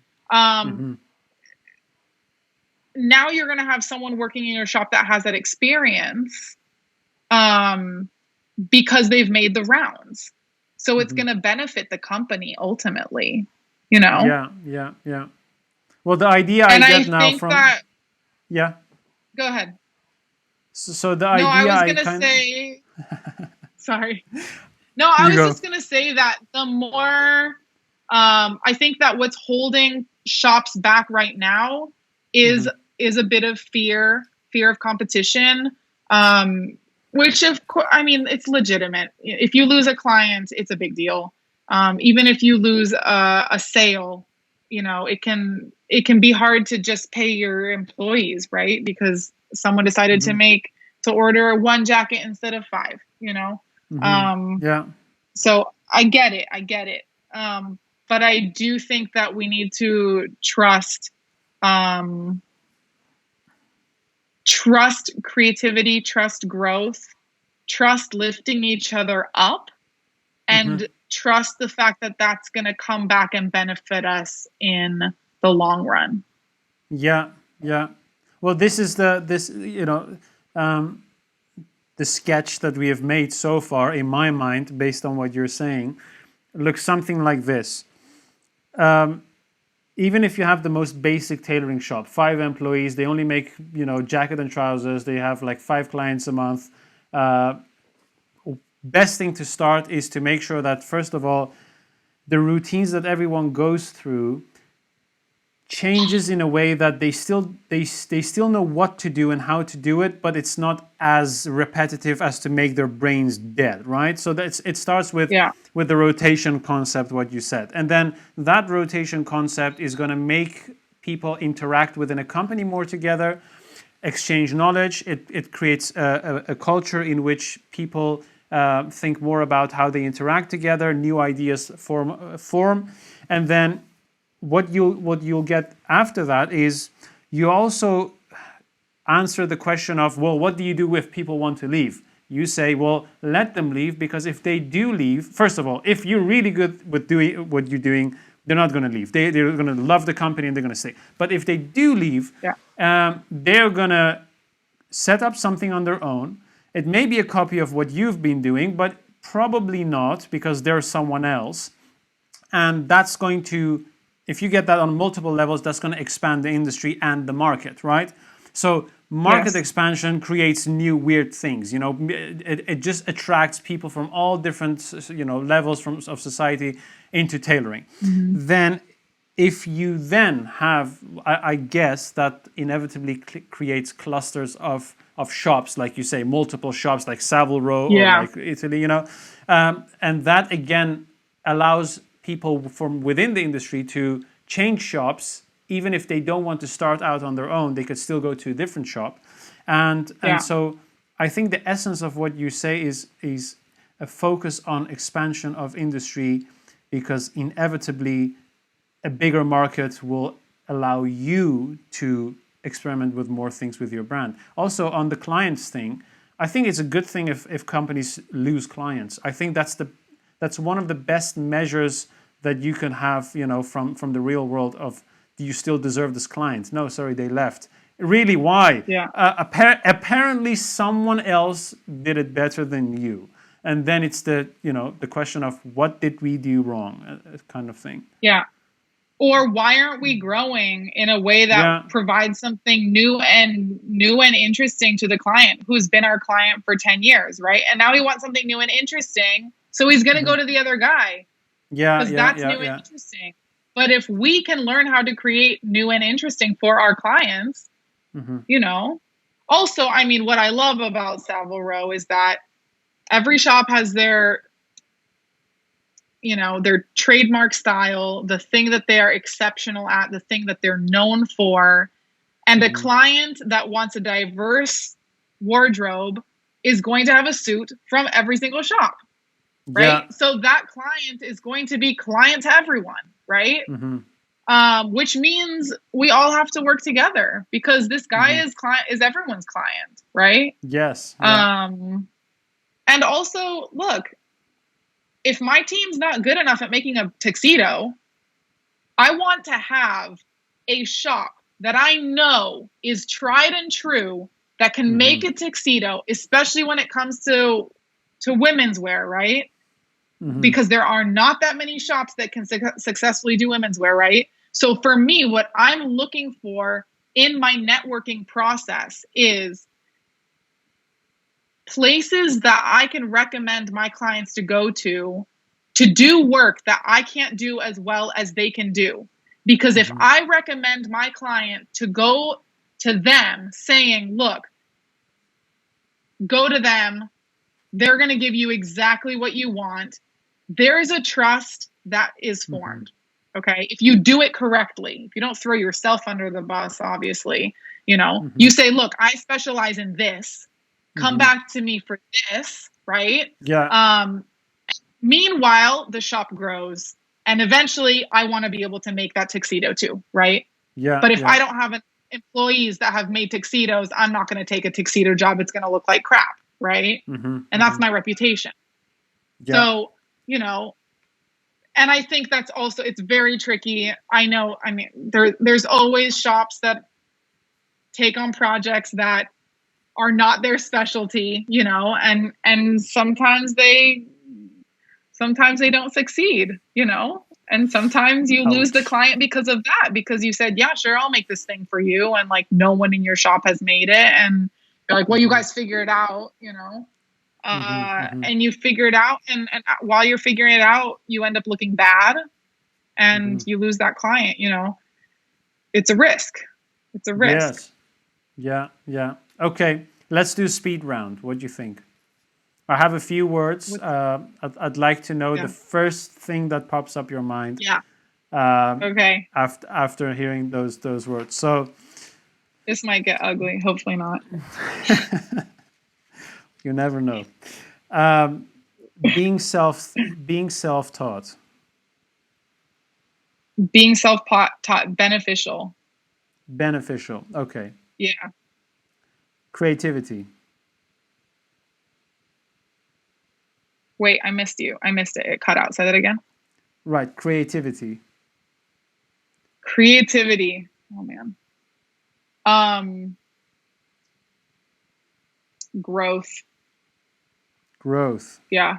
Now you're going to have someone working in your shop that has that experience because they've made the rounds. So it's going to benefit the company ultimately, you know? Yeah. Well, the idea I get now from... Yeah. Go ahead. So the idea I was going to say... Sorry. No, I was just going to say that the more... I think that what's holding shops back right now is a bit of fear of competition, which of course, I mean, it's legitimate. If you lose a client, it's a big deal. Even if you lose a sale, you know, it can be hard to just pay your employees, right? Because someone decided to order one jacket instead of 5, you know? So I get it. But I do think that we need to trust creativity, trust growth, trust lifting each other up, and trust the fact that that's going to come back and benefit us in the long run. Yeah. Well, this is the sketch that we have made so far, in my mind, based on what you're saying, looks something like this. Even if you have the most basic tailoring shop, 5 employees, they only make, you know, jacket and trousers, they have like 5 clients a month. Best thing to start is to make sure that, first of all, the routines that everyone goes through changes in a way that they still know what to do and how to do it, but it's not as repetitive as to make their brains dead, right? So it starts with the rotation concept, what you said. And then that rotation concept is going to make people interact within a company more together, exchange knowledge. It creates a culture in which people think more about how they interact together, new ideas form, and then what you'll get after that is you also answer the question of, well, what do you do if people want to leave? You say, well, let them leave, because if they do leave, first of all, if you're really good with doing what you're doing, they're not going to leave. They're going to love the company and they're going to stay. But if they do leave, they're going to set up something on their own. It may be a copy of what you've been doing, but probably not, because there's someone else. And that's going to, if you get that on multiple levels, that's going to expand the industry and the market, right? So market expansion creates new weird things. You know, it just attracts people from all different, you know, levels of society into tailoring. Then if you then have, I guess that inevitably creates clusters of shops, like you say, multiple shops like Savile Row or like Italy, you know, and that again allows people from within the industry to change shops. Even if they don't want to start out on their own, they could still go to a different shop. And so I think the essence of what you say is a focus on expansion of industry, because inevitably a bigger market will allow you to experiment with more things with your brand. Also on the clients thing, I think it's a good thing if companies lose clients. I think that's one of the best measures that you can have, you know, from the real world of, do you still deserve this client? No, sorry, they left. Really, why? Apparently someone else did it better than you. And then it's the question of, what did we do wrong, kind of thing. Yeah. Or why aren't we growing in a way that provides something new and interesting to the client who's been our client for 10 years, right? And now he wants something new and interesting, so he's going to go to the other guy. Because that's new and interesting. But if we can learn how to create new and interesting for our clients, you know. Also, I mean, what I love about Savile Row is that every shop has their, you know, their trademark style, the thing that they are exceptional at, the thing that they're known for. And a client that wants a diverse wardrobe is going to have a suit from every single shop. Right. So that client is going to be client to everyone. Right. Which means we all have to work together, because this guy is everyone's client. Right. Yes. And also, look, if my team's not good enough at making a tuxedo, I want to have a shop that I know is tried and true that can make a tuxedo, especially when it comes to women's wear. Right. Because there are not that many shops that can successfully do women's wear, right? So for me, what I'm looking for in my networking process is places that I can recommend my clients to go to do work that I can't do as well as they can do. Because if I recommend my client to go to them saying, look, go to them, they're going to give you exactly what you want, there is a trust that is formed. Okay. If you do it correctly, if you don't throw yourself under the bus, obviously, you know, you say, look, I specialize in this, come back to me for this. Right. Meanwhile, the shop grows, and eventually I want to be able to make that tuxedo too. Right. But if I don't have employees that have made tuxedos, I'm not going to take a tuxedo job. It's going to look like crap. Right. And that's my reputation. So, you know, and I think that's also, it's very tricky. I know, I mean, there's always shops that take on projects that are not their specialty, you know, and sometimes they don't succeed, you know, and sometimes you lose the client because of that, because you said, yeah, sure, I'll make this thing for you. And like, no one in your shop has made it. And you're like, well, you guys figure it out, you know. And you figure it out, and while you're figuring it out, you end up looking bad, and you lose that client. You know, it's a risk. It's a risk. Yes. Yeah. Okay, let's do speed round. What do you think? I have a few words. I'd like to know the first thing that pops up your mind. Okay. After hearing those words, so this might get ugly. Hopefully not. You never know. Um, being self-taught. Being self-taught, beneficial. Beneficial. Okay. Yeah. Creativity. Wait, I missed you. I missed it. It cut out. Say that again. Right. Creativity. Creativity. Oh man. Growth. Growth. Yeah.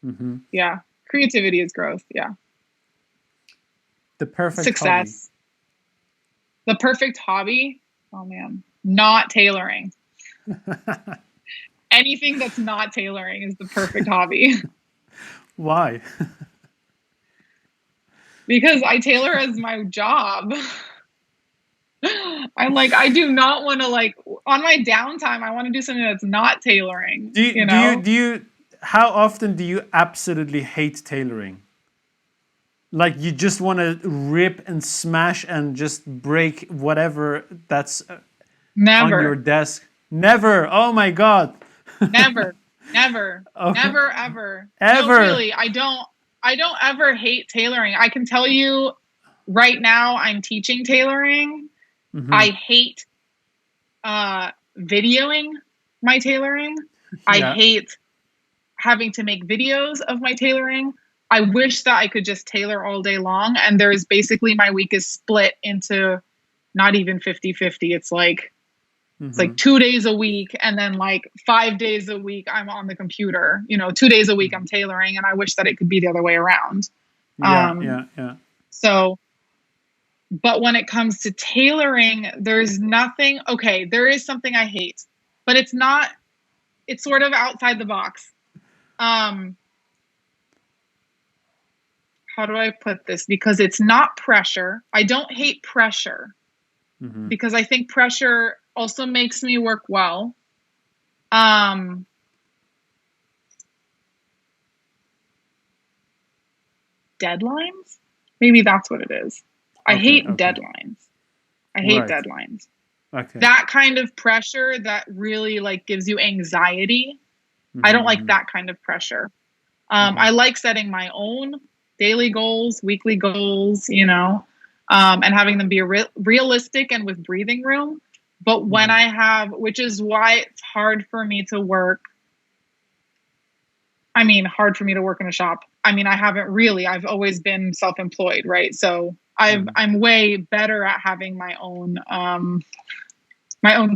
Hmm. Yeah. Creativity is growth. Yeah. The perfect hobby. Success. The perfect hobby. Oh man. Not tailoring. Anything that's not tailoring is the perfect hobby. Why? Because I tailor as my job. I'm like, I do not want to like on my downtime, I want to do something that's not tailoring, Do you, you do you know? do you how often do you absolutely hate tailoring? Like you just want to rip and smash and just break whatever that's on your Never, desk? Never. Oh my God. never, never, Okay. never, ever. No, Ever. really, I don't ever hate tailoring. I can tell you right now I'm teaching tailoring. Hmm. I hate videoing my tailoring. I Yeah. hate having to make videos of my tailoring. I wish that I could just tailor all day long. And there's basically my week is split into not even 50-50. It's like Hmm. 2 days a week and then like 5 days a week I'm on the computer. 2 days a week I'm tailoring, and I wish that it could be the other way around. Yeah. Um, Yeah. Yeah. so but when it comes to tailoring, there's nothing. Okay, there is something I hate, but it's sort of outside the box. Um, how do I put this? Because it's not pressure. I don't hate pressure Hmm. because I think pressure also makes me work well. Um, Deadlines? Maybe that's what it is. I Okay. hate Okay. deadlines. I hate Right. deadlines. Okay. That kind of pressure that really like gives you anxiety. I don't like Hmm. that kind of pressure. Hmm. I like setting my own daily goals, weekly goals, and having them be realistic and with breathing room. But when Hmm. I have, which is why it's hard for me to work. I mean, hard for me to work in a shop. I mean, I haven't really. I've always been self-employed, right? So Hmm. I'm way better at having my own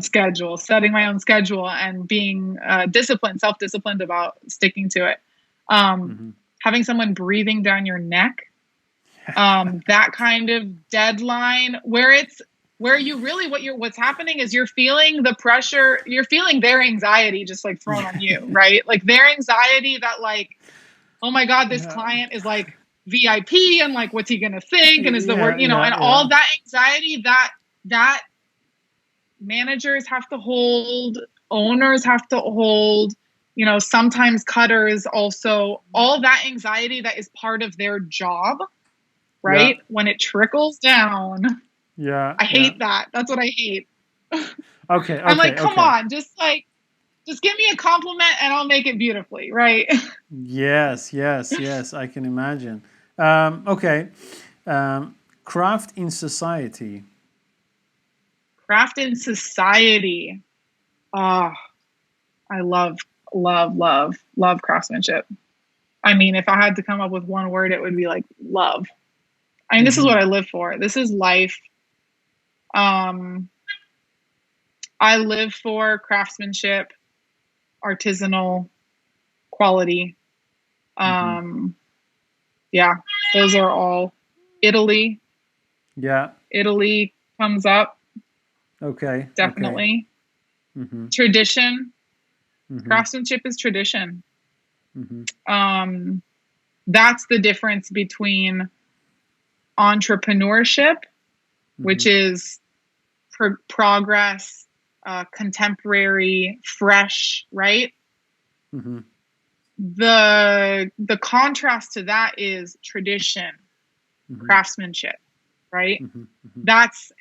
schedule, setting my own schedule, and being disciplined, self-disciplined about sticking to it. Um, Hmm. Having someone breathing down your neck, that kind of deadline where you really what's happening is you're feeling the pressure, you're feeling their anxiety just like thrown on you, right? Like their anxiety that like, oh my God, this Yeah. client is like VIP and like what's he gonna think? And is the work, Yeah. and Yeah. all Yeah. that anxiety that managers have to hold, owners have to hold, sometimes cutters also, all that anxiety that is part of their job, Yeah. right? When it trickles down, Yeah. I Yeah. hate that. That's what I hate. Okay. I'm like, Okay. come Okay. on, just give me a compliment and I'll make it beautifully, right? Yes. Yes. Yes. I can imagine. Okay. Craft in society. Craft in society. Ah, I love, love, love, love craftsmanship. I mean, if I had to come up with one word, it would be like love. I mean, this is what Hmm. I live for. This is life. Um, I live for craftsmanship, artisanal quality. Hmm. Um, yeah, those are all. Italy, Yeah. Italy comes up Okay. Okay. definitely. Hmm. Tradition, Hmm. craftsmanship is tradition. Hmm. Um, that's the difference between entrepreneurship, which Hmm. is progress, contemporary, fresh, right? Hmm. The contrast to that is tradition, Hmm. craftsmanship, right? Hmm. Hmm.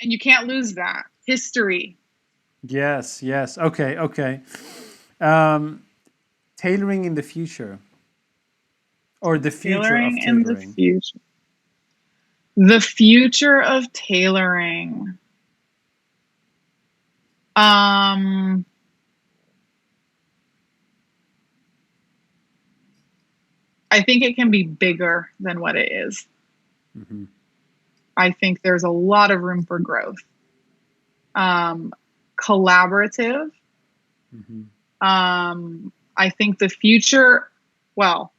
And you can't lose that. History. Yes. Yes. Okay. Okay. Um, Tailoring in the future, or the future of Tailoring in the tailoring. future. The future of tailoring. I think it can be bigger than what it is. Mm-hmm. I think there's a lot of room for growth. Collaborative. Mm-hmm. I think the future, well,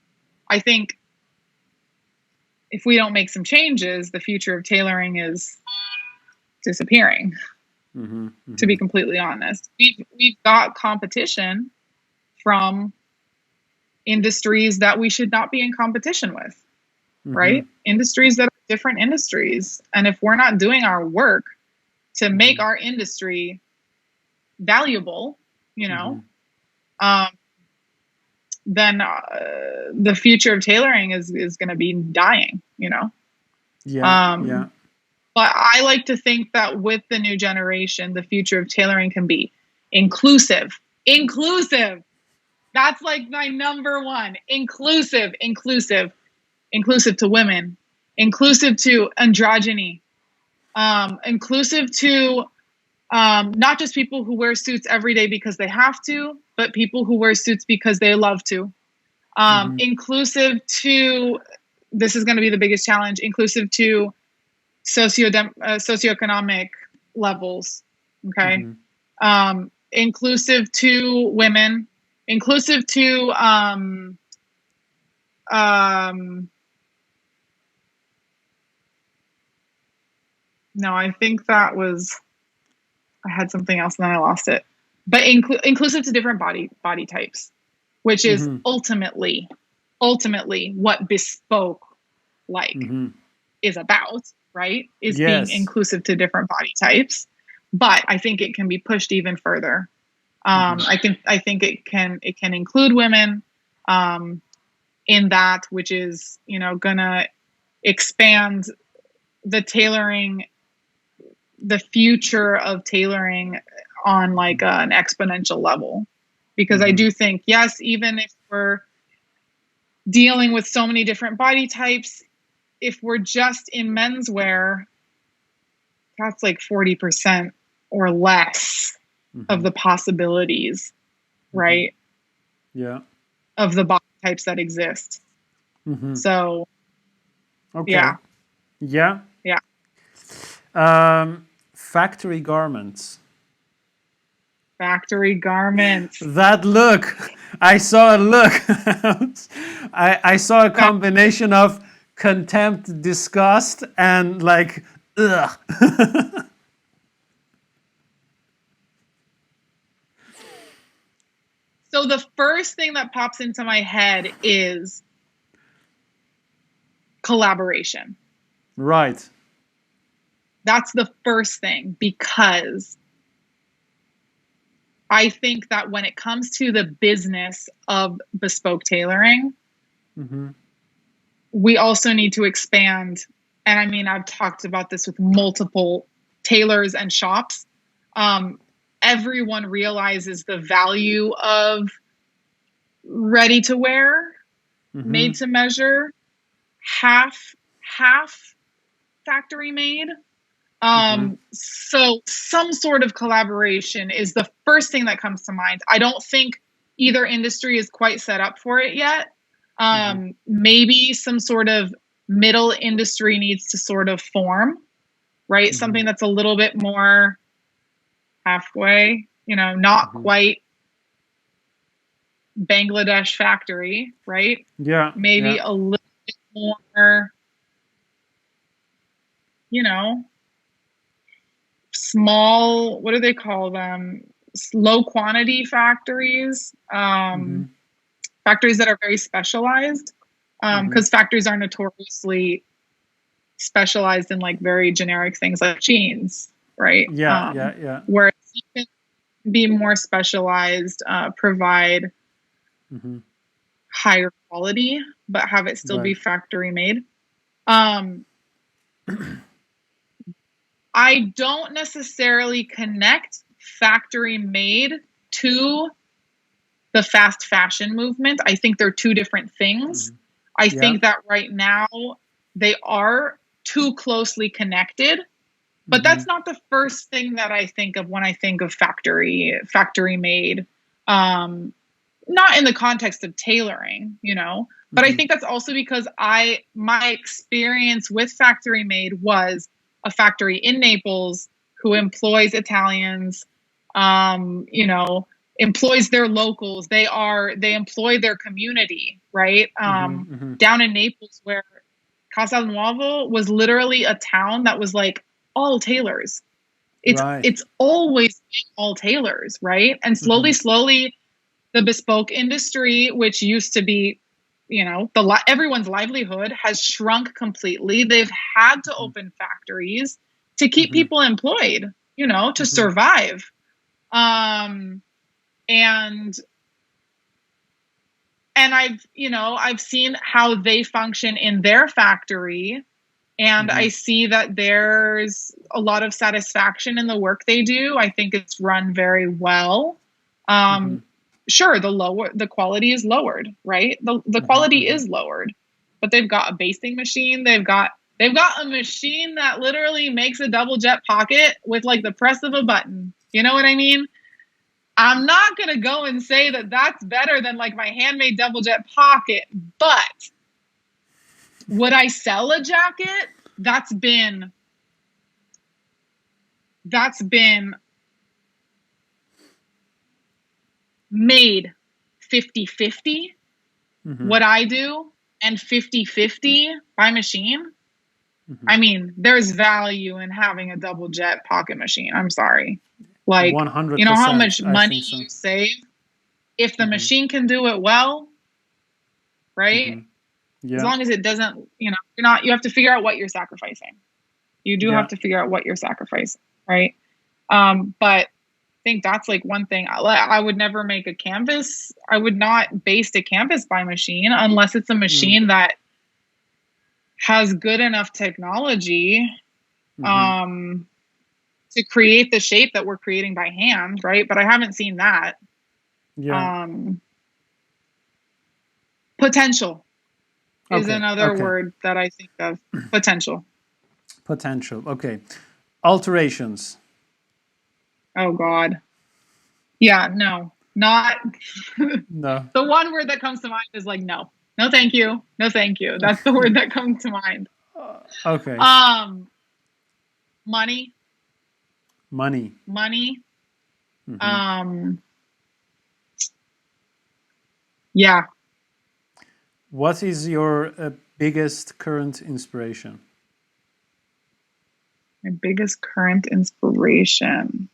I think if we don't make some changes, the future of tailoring is disappearing, Mm-hmm. Mm-hmm. to be completely honest. We've got competition from industries that we should not be in competition with, Mm-hmm. right? Industries that are different industries. And if we're not doing our work to make our industry valuable, you know, then the future of tailoring is going to be dying, you know? Yeah. But I like to think that with the new generation, the future of tailoring can be inclusive. Inclusive. That's like my number one. Inclusive to women, inclusive to androgyny, inclusive to not just people who wear suits every day because they have to, but people who wear suits because they love to. Inclusive to, this is going to be the biggest challenge, inclusive to socioeconomic levels. Okay. Inclusive to women, inclusive to no, I think that was, I had something else and then I lost it. But inclusive to different body types, which is ultimately what bespoke is about, right? Is being inclusive to different body types. But I think it can be pushed even further. I think it can include women in that, which is, you know, gonna expand the tailoring, the future of tailoring on like an exponential level. Because I do think, yes, even if we're dealing with so many different body types, if we're just in menswear, that's like 40% or less of the possibilities, right? Yeah. Of the body types that exist. So, okay. Yeah. Factory garments. Factory garments. That look. I saw a look. I saw a combination of contempt, disgust, and like, ugh. So the first thing that pops into my head is collaboration. Right. That's the first thing, because I think that when it comes to the business of bespoke tailoring, we also need to expand. And I mean, I've talked about this with multiple tailors and shops. Everyone realizes the value of ready to wear, made to measure, half factory made. So some sort of collaboration is the first thing that comes to mind. I don't think either industry is quite set up for it yet. Maybe some sort of middle industry needs to sort of form, right? Something that's a little bit more halfway, you know, not quite Bangladesh factory, right? Yeah. Maybe a little bit more, you know, small, what do they call them? Low quantity factories, factories that are very specialized, because factories are notoriously specialized in like very generic things like jeans, right? Yeah. Whereas you can be more specialized, provide higher quality, but have it still be factory made. I don't necessarily connect factory made to the fast fashion movement. I think they're two different things. I think that right now they are too closely connected, but that's not the first thing that I think of when I think of factory made. Not in the context of tailoring, you know, but I think that's also because my experience with factory made was a factory in Naples who employs Italians, you know, employs their locals. They employ their community, right? Down in Naples, where Casalnuovo was literally a town that was like all tailors. It's always been all tailors, right? And slowly, the bespoke industry, which used to be, you know, everyone's livelihood, has shrunk completely. They've had to open factories to keep people employed, you know, to survive. And I've seen how they function in their factory, and I see that there's a lot of satisfaction in the work they do. I think it's run very well. Sure, the quality is lowered, right? The quality is lowered, but they've got a basting machine. They've got a machine that literally makes a double jet pocket with like the press of a button. You know what I mean? I'm not going to go and say that that's better than like my handmade double jet pocket, but would I sell a jacket? That's been made 50-50 what I do and 50-50 by machine. I mean, there's value in having a double jet pocket machine. I'm sorry. Like, 100%, you know how much money you save if the machine can do it well, right? As long as it doesn't, you know, you have to figure out what you're sacrificing. You do have to figure out what you're sacrificing, right? But I think that's like one thing. I would never make a canvas. I would not baste a canvas by machine unless it's a machine that has good enough technology to create the shape that we're creating by hand, right? But I haven't seen that. Potential is another word that I think of. Potential. Okay. Alterations. Oh God. Yeah, no, not no. The one word that comes to mind is like no. No, thank you. No, thank you. That's the word that comes to mind. Okay. Money. Yeah. What is your biggest current inspiration? My biggest current inspiration.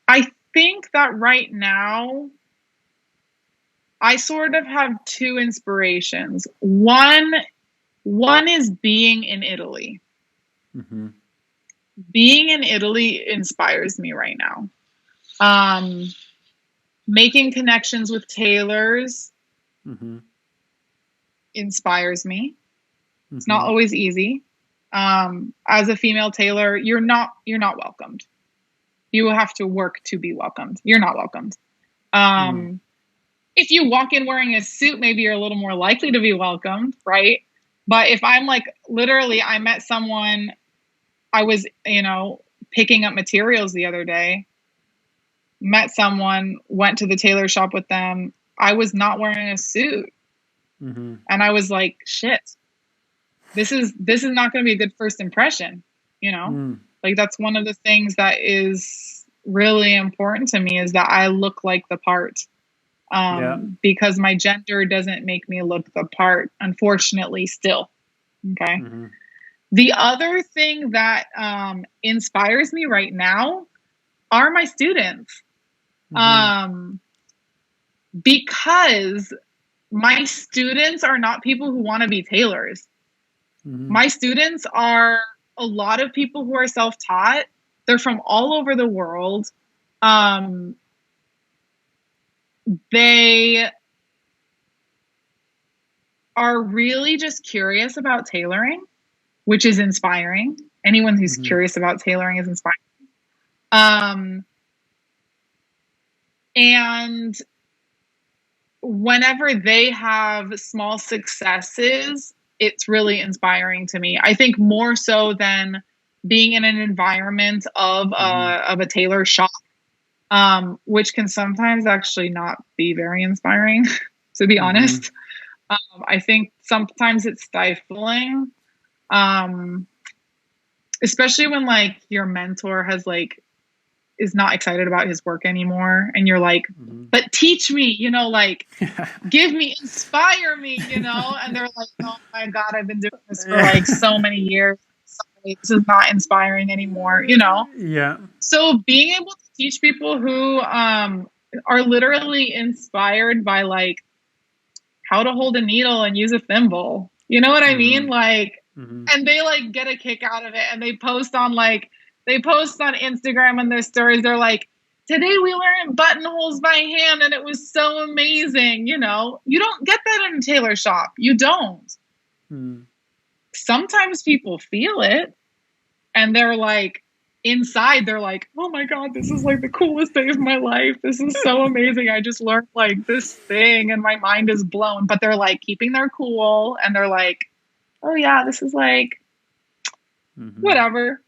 I think that right now I sort of have two inspirations. One is being in Italy. Being in Italy inspires me right now. Making connections with tailors inspires me. It's not always easy. As a female tailor, you're not welcomed. You have to work to be welcomed. You're not welcomed. If you walk in wearing a suit, maybe you're a little more likely to be welcomed, right? But if I'm like, literally, I met someone, I was, you know, picking up materials the other day, met someone, went to the tailor shop with them. I was not wearing a suit. And I was like, shit, this is not going to be a good first impression, you know? Like, that's one of the things that is really important to me, is that I look like the part. Because my gender doesn't make me look the part, unfortunately, still. Okay. The other thing that inspires me right now are my students. Because my students are not people who want to be tailors. My students are a lot of people who are self-taught. They're from all over the world. They are really just curious about tailoring, which is inspiring anyone who's curious about tailoring is inspiring. And whenever they have small successes, it's really inspiring to me. I think more so than being in an environment of a tailor shop, which can sometimes actually not be very inspiring, to be honest. I think sometimes it's stifling, especially when like your mentor has like is not excited about his work anymore, and you're like, but teach me, you know, like give me, inspire me, you know, and they're like, oh my God, I've been doing this for like so many years. Sorry, this is not inspiring anymore, you know? Yeah. So being able to teach people who are literally inspired by like how to hold a needle and use a thimble, you know what I mean? Like, and they like get a kick out of it, and they post on Instagram and their stories. They're like, today we learned buttonholes by hand and it was so amazing. You know, you don't get that in a tailor shop. You don't. Sometimes people feel it and they're like, inside, they're like, oh my God, this is like the coolest day of my life. This is so amazing. I just learned like this thing and my mind is blown. But they're like keeping their cool and they're like, oh yeah, this is like, whatever.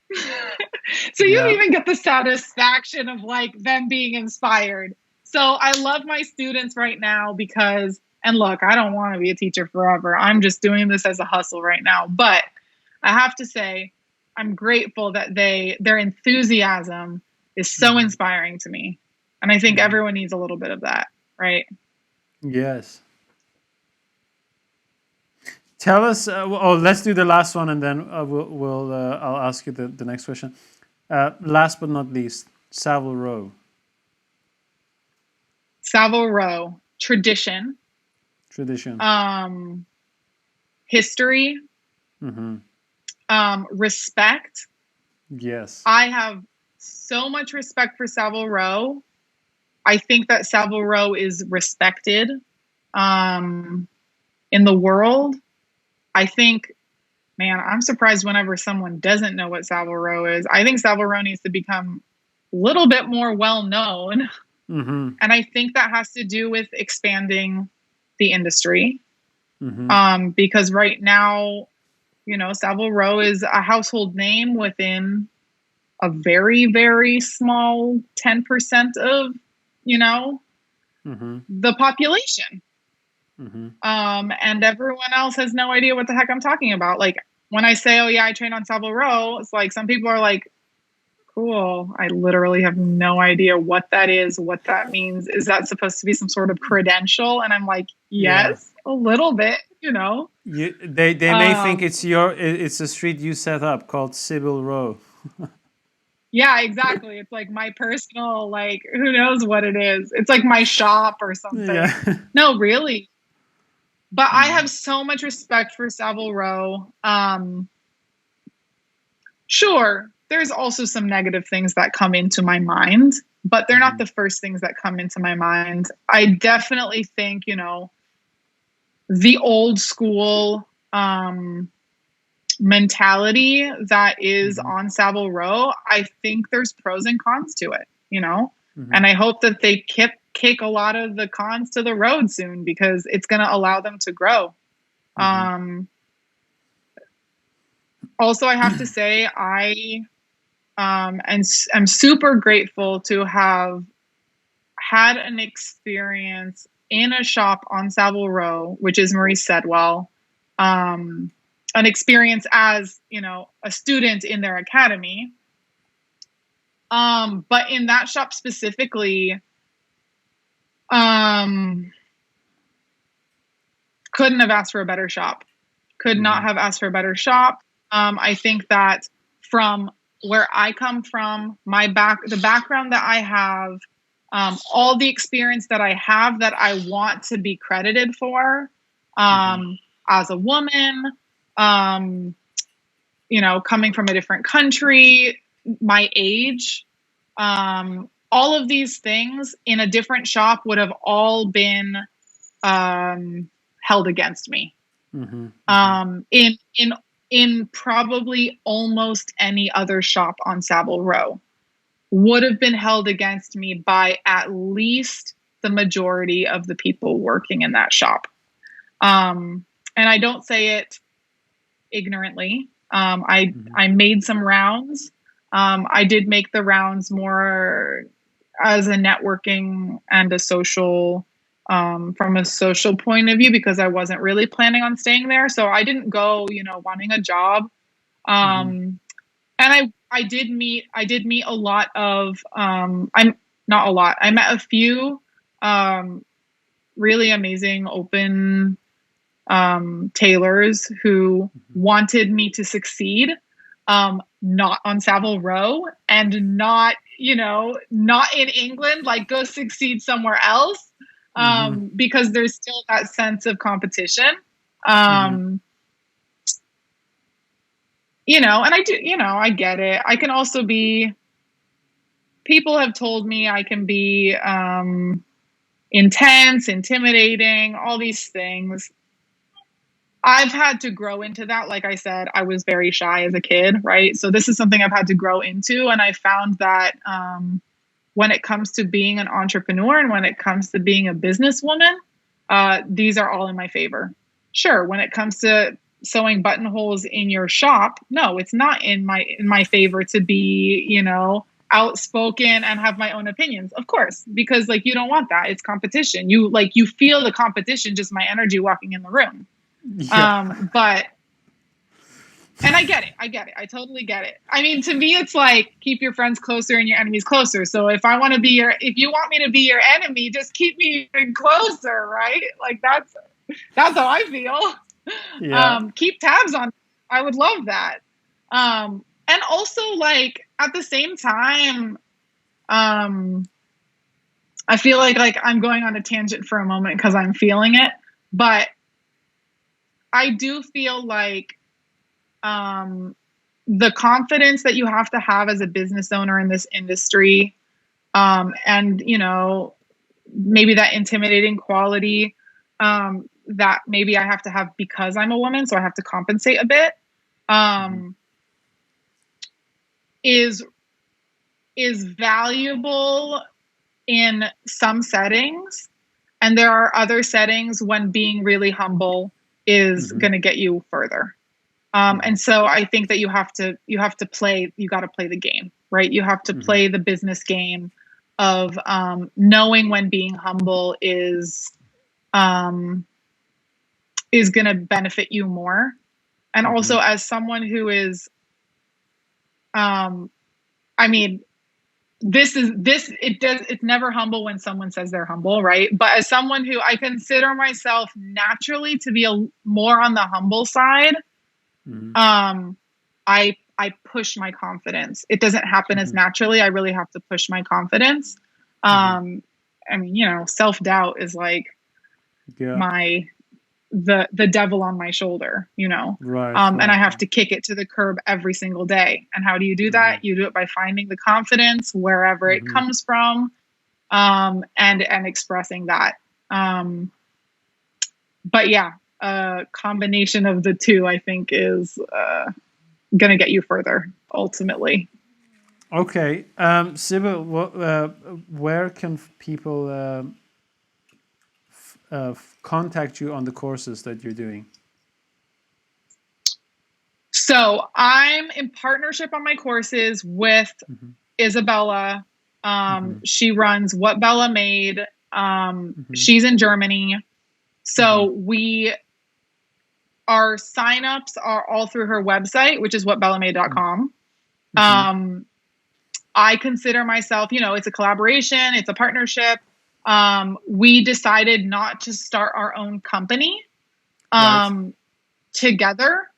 So you don't even get the satisfaction of like them being inspired. So I love my students right now because, and look, I don't want to be a teacher forever. I'm just doing this as a hustle right now. But I have to say, I'm grateful that their enthusiasm is so inspiring to me. And I think everyone needs a little bit of that, right? Yes. Tell us, let's do the last one, and then I'll ask you the next question. Last but not least, Savile Row. Savile Row, tradition. History. Respect. Yes. I have so much respect for Savile Row. I think that Savile Row is respected in the world. I think, man, I'm surprised whenever someone doesn't know what Savile Row is. I think Savile Row needs to become a little bit more well known. And I think that has to do with expanding the industry. Because right now, you know, Savile Row is a household name within a very, very small 10% of, you know, the population. And everyone else has no idea what the heck I'm talking about. Like when I say, oh yeah, I train on Savile Row, it's like some people are like, cool. I literally have no idea what that is, what that means. Is that supposed to be some sort of credential? And I'm like, yes, a little bit, you know. They may think it's a street you set up called Sibilla Row. Yeah, exactly. It's like my personal, like, who knows what it is. It's like my shop or something. Yeah. No, really. But I have so much respect for Savile Row. Sure, there's also some negative things that come into my mind, but they're not the first things that come into my mind. I definitely think, you know, the old school mentality that is on Savile Row, I think there's pros and cons to it, you know? And I hope that they kick a lot of the cons to the road soon because it's going to allow them to grow. Also, I have to say, I am super grateful to have had an experience in a shop on Savile Row, which is Maurice Sedwell, an experience as, you know, a student in their academy. But in that shop specifically, couldn't have asked for a better shop. Could not have asked for a better shop. I think that from where I come from, the background that I have, all the experience that I have that I want to be credited for, as a woman, you know, coming from a different country, my age, all of these things in a different shop would have all been held against me. In in probably almost any other shop on Savile Row would have been held against me by at least the majority of the people working in that shop. And I don't say it ignorantly. I made some rounds. I did make the rounds more as a networking and a social, from a social point of view, because I wasn't really planning on staying there. So I didn't go, wanting a job. And I did meet a lot of, I'm not a lot. I met a few, really amazing open, tailors who wanted me to succeed, not on Savile Row and not in England, like go succeed somewhere else. Because there's still that sense of competition. And I do, I get it. I can also be, people have told me I can be, intense, intimidating, all these things. I've had to grow into that. Like I said, I was very shy as a kid, right? So this is something I've had to grow into. And I found that, when it comes to being an entrepreneur and when it comes to being a businesswoman, these are all in my favor. Sure, when it comes to sewing buttonholes in your shop, no, it's not in my favor to be, outspoken and have my own opinions. Of course, because you don't want that. It's competition. You feel the competition, just my energy walking in the room. Yeah. And I get it. I totally get it. I mean, to me, it's like, keep your friends closer and your enemies closer. So if you want me to be your enemy, just keep me even closer, right? Like that's how I feel. Yeah. Keep tabs on. I would love that. And also at the same time, I feel like I'm going on a tangent for a moment because I'm feeling it, but I do feel like, the confidence that you have to have as a business owner in this industry, and maybe that intimidating quality, that maybe I have to have because I'm a woman, so I have to compensate a bit, is valuable in some settings, and there are other settings when being really humble is going to get you further. And so I think that you got to play the game, right? You have to play the business game of, knowing when being humble is going to benefit you more. And also as someone who is, it's never humble when someone says they're humble, right? But as someone who I consider myself naturally to be more on the humble side, I push my confidence. It doesn't happen as naturally. I really have to push my confidence. Self-doubt is like the devil on my shoulder, right, and I have to kick it to the curb every single day. And how do you do that? You do it by finding the confidence wherever it comes from, and expressing that. But yeah, a combination of the two, I think, is going to get you further ultimately. Okay. Sibilla, where can people contact you on the courses that you're doing? So I'm in partnership on my courses with Isabella. She runs What Bella Made. She's in Germany. So our signups are all through her website, which is whatbellamade.com. I consider myself, it's a collaboration, it's a partnership. We decided not to start our own company together,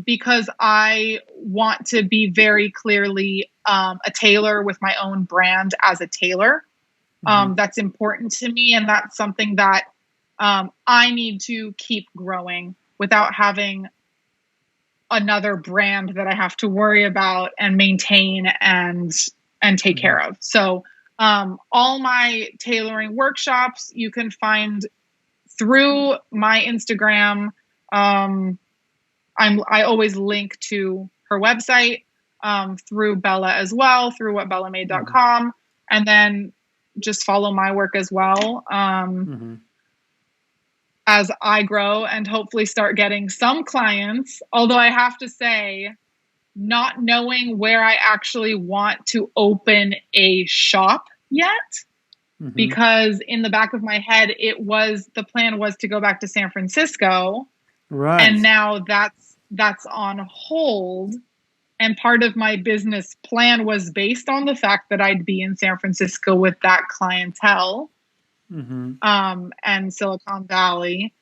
because I want to be very clearly a tailor with my own brand as a tailor. That's important to me, and that's something that I need to keep growing without having another brand that I have to worry about and maintain and take care of. So all my tailoring workshops you can find through my Instagram. I always link to her website through Bella as well, through whatbellamade.com, and then just follow my work as well as I grow and hopefully start getting some clients. Although I have to say, not knowing where I actually want to open a shop yet, because in the back of my head, the plan was to go back to San Francisco. Right. And now that's on hold. And part of my business plan was based on the fact that I'd be in San Francisco with that clientele and Silicon Valley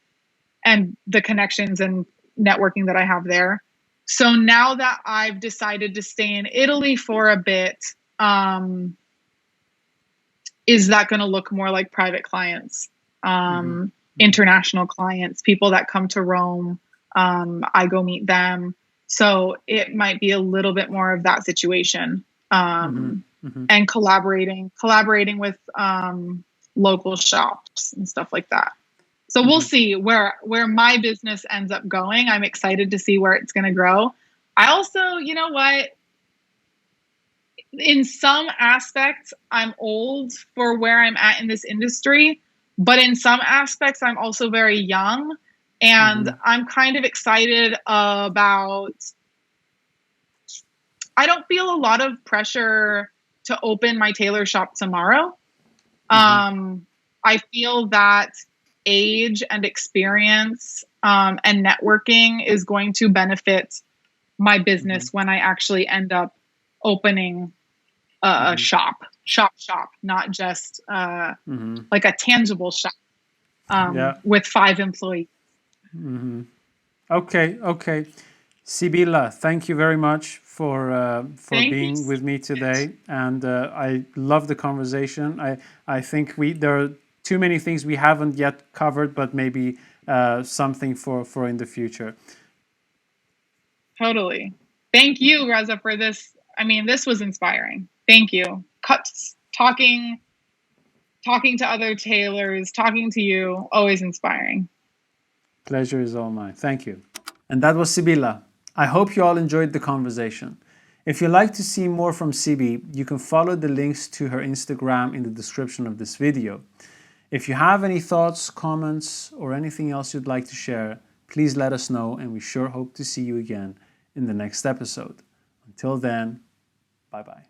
and the connections and networking that I have there. So now that I've decided to stay in Italy for a bit, is that going to look more like private clients, international clients, people that come to Rome? I go meet them. So it might be a little bit more of that situation, and collaborating with local shops and stuff like that. So we'll see where my business ends up going. I'm excited to see where it's going to grow. I also, you know what? In some aspects, I'm old for where I'm at in this industry, but in some aspects, I'm also very young. And I'm kind of excited about, I don't feel a lot of pressure to open my tailor shop tomorrow. I feel that age and experience and networking is going to benefit my business when I actually end up opening a shop, not just like a tangible shop with 5 employees. Okay. Sibilla, thank you very much for being with me today, and I love the conversation. I think there are too many things we haven't yet covered, but maybe something for in the future. Totally. Thank you, Reza, for this. I mean, this was inspiring. Thank you. Talking to other tailors, talking to you, always inspiring. Pleasure is all mine. Thank you. And that was Sibilla. I hope you all enjoyed the conversation. If you'd like to see more from Sibi, you can follow the links to her Instagram in the description of this video. If you have any thoughts, comments, or anything else you'd like to share, please let us know, and we sure hope to see you again in the next episode. Until then, bye-bye.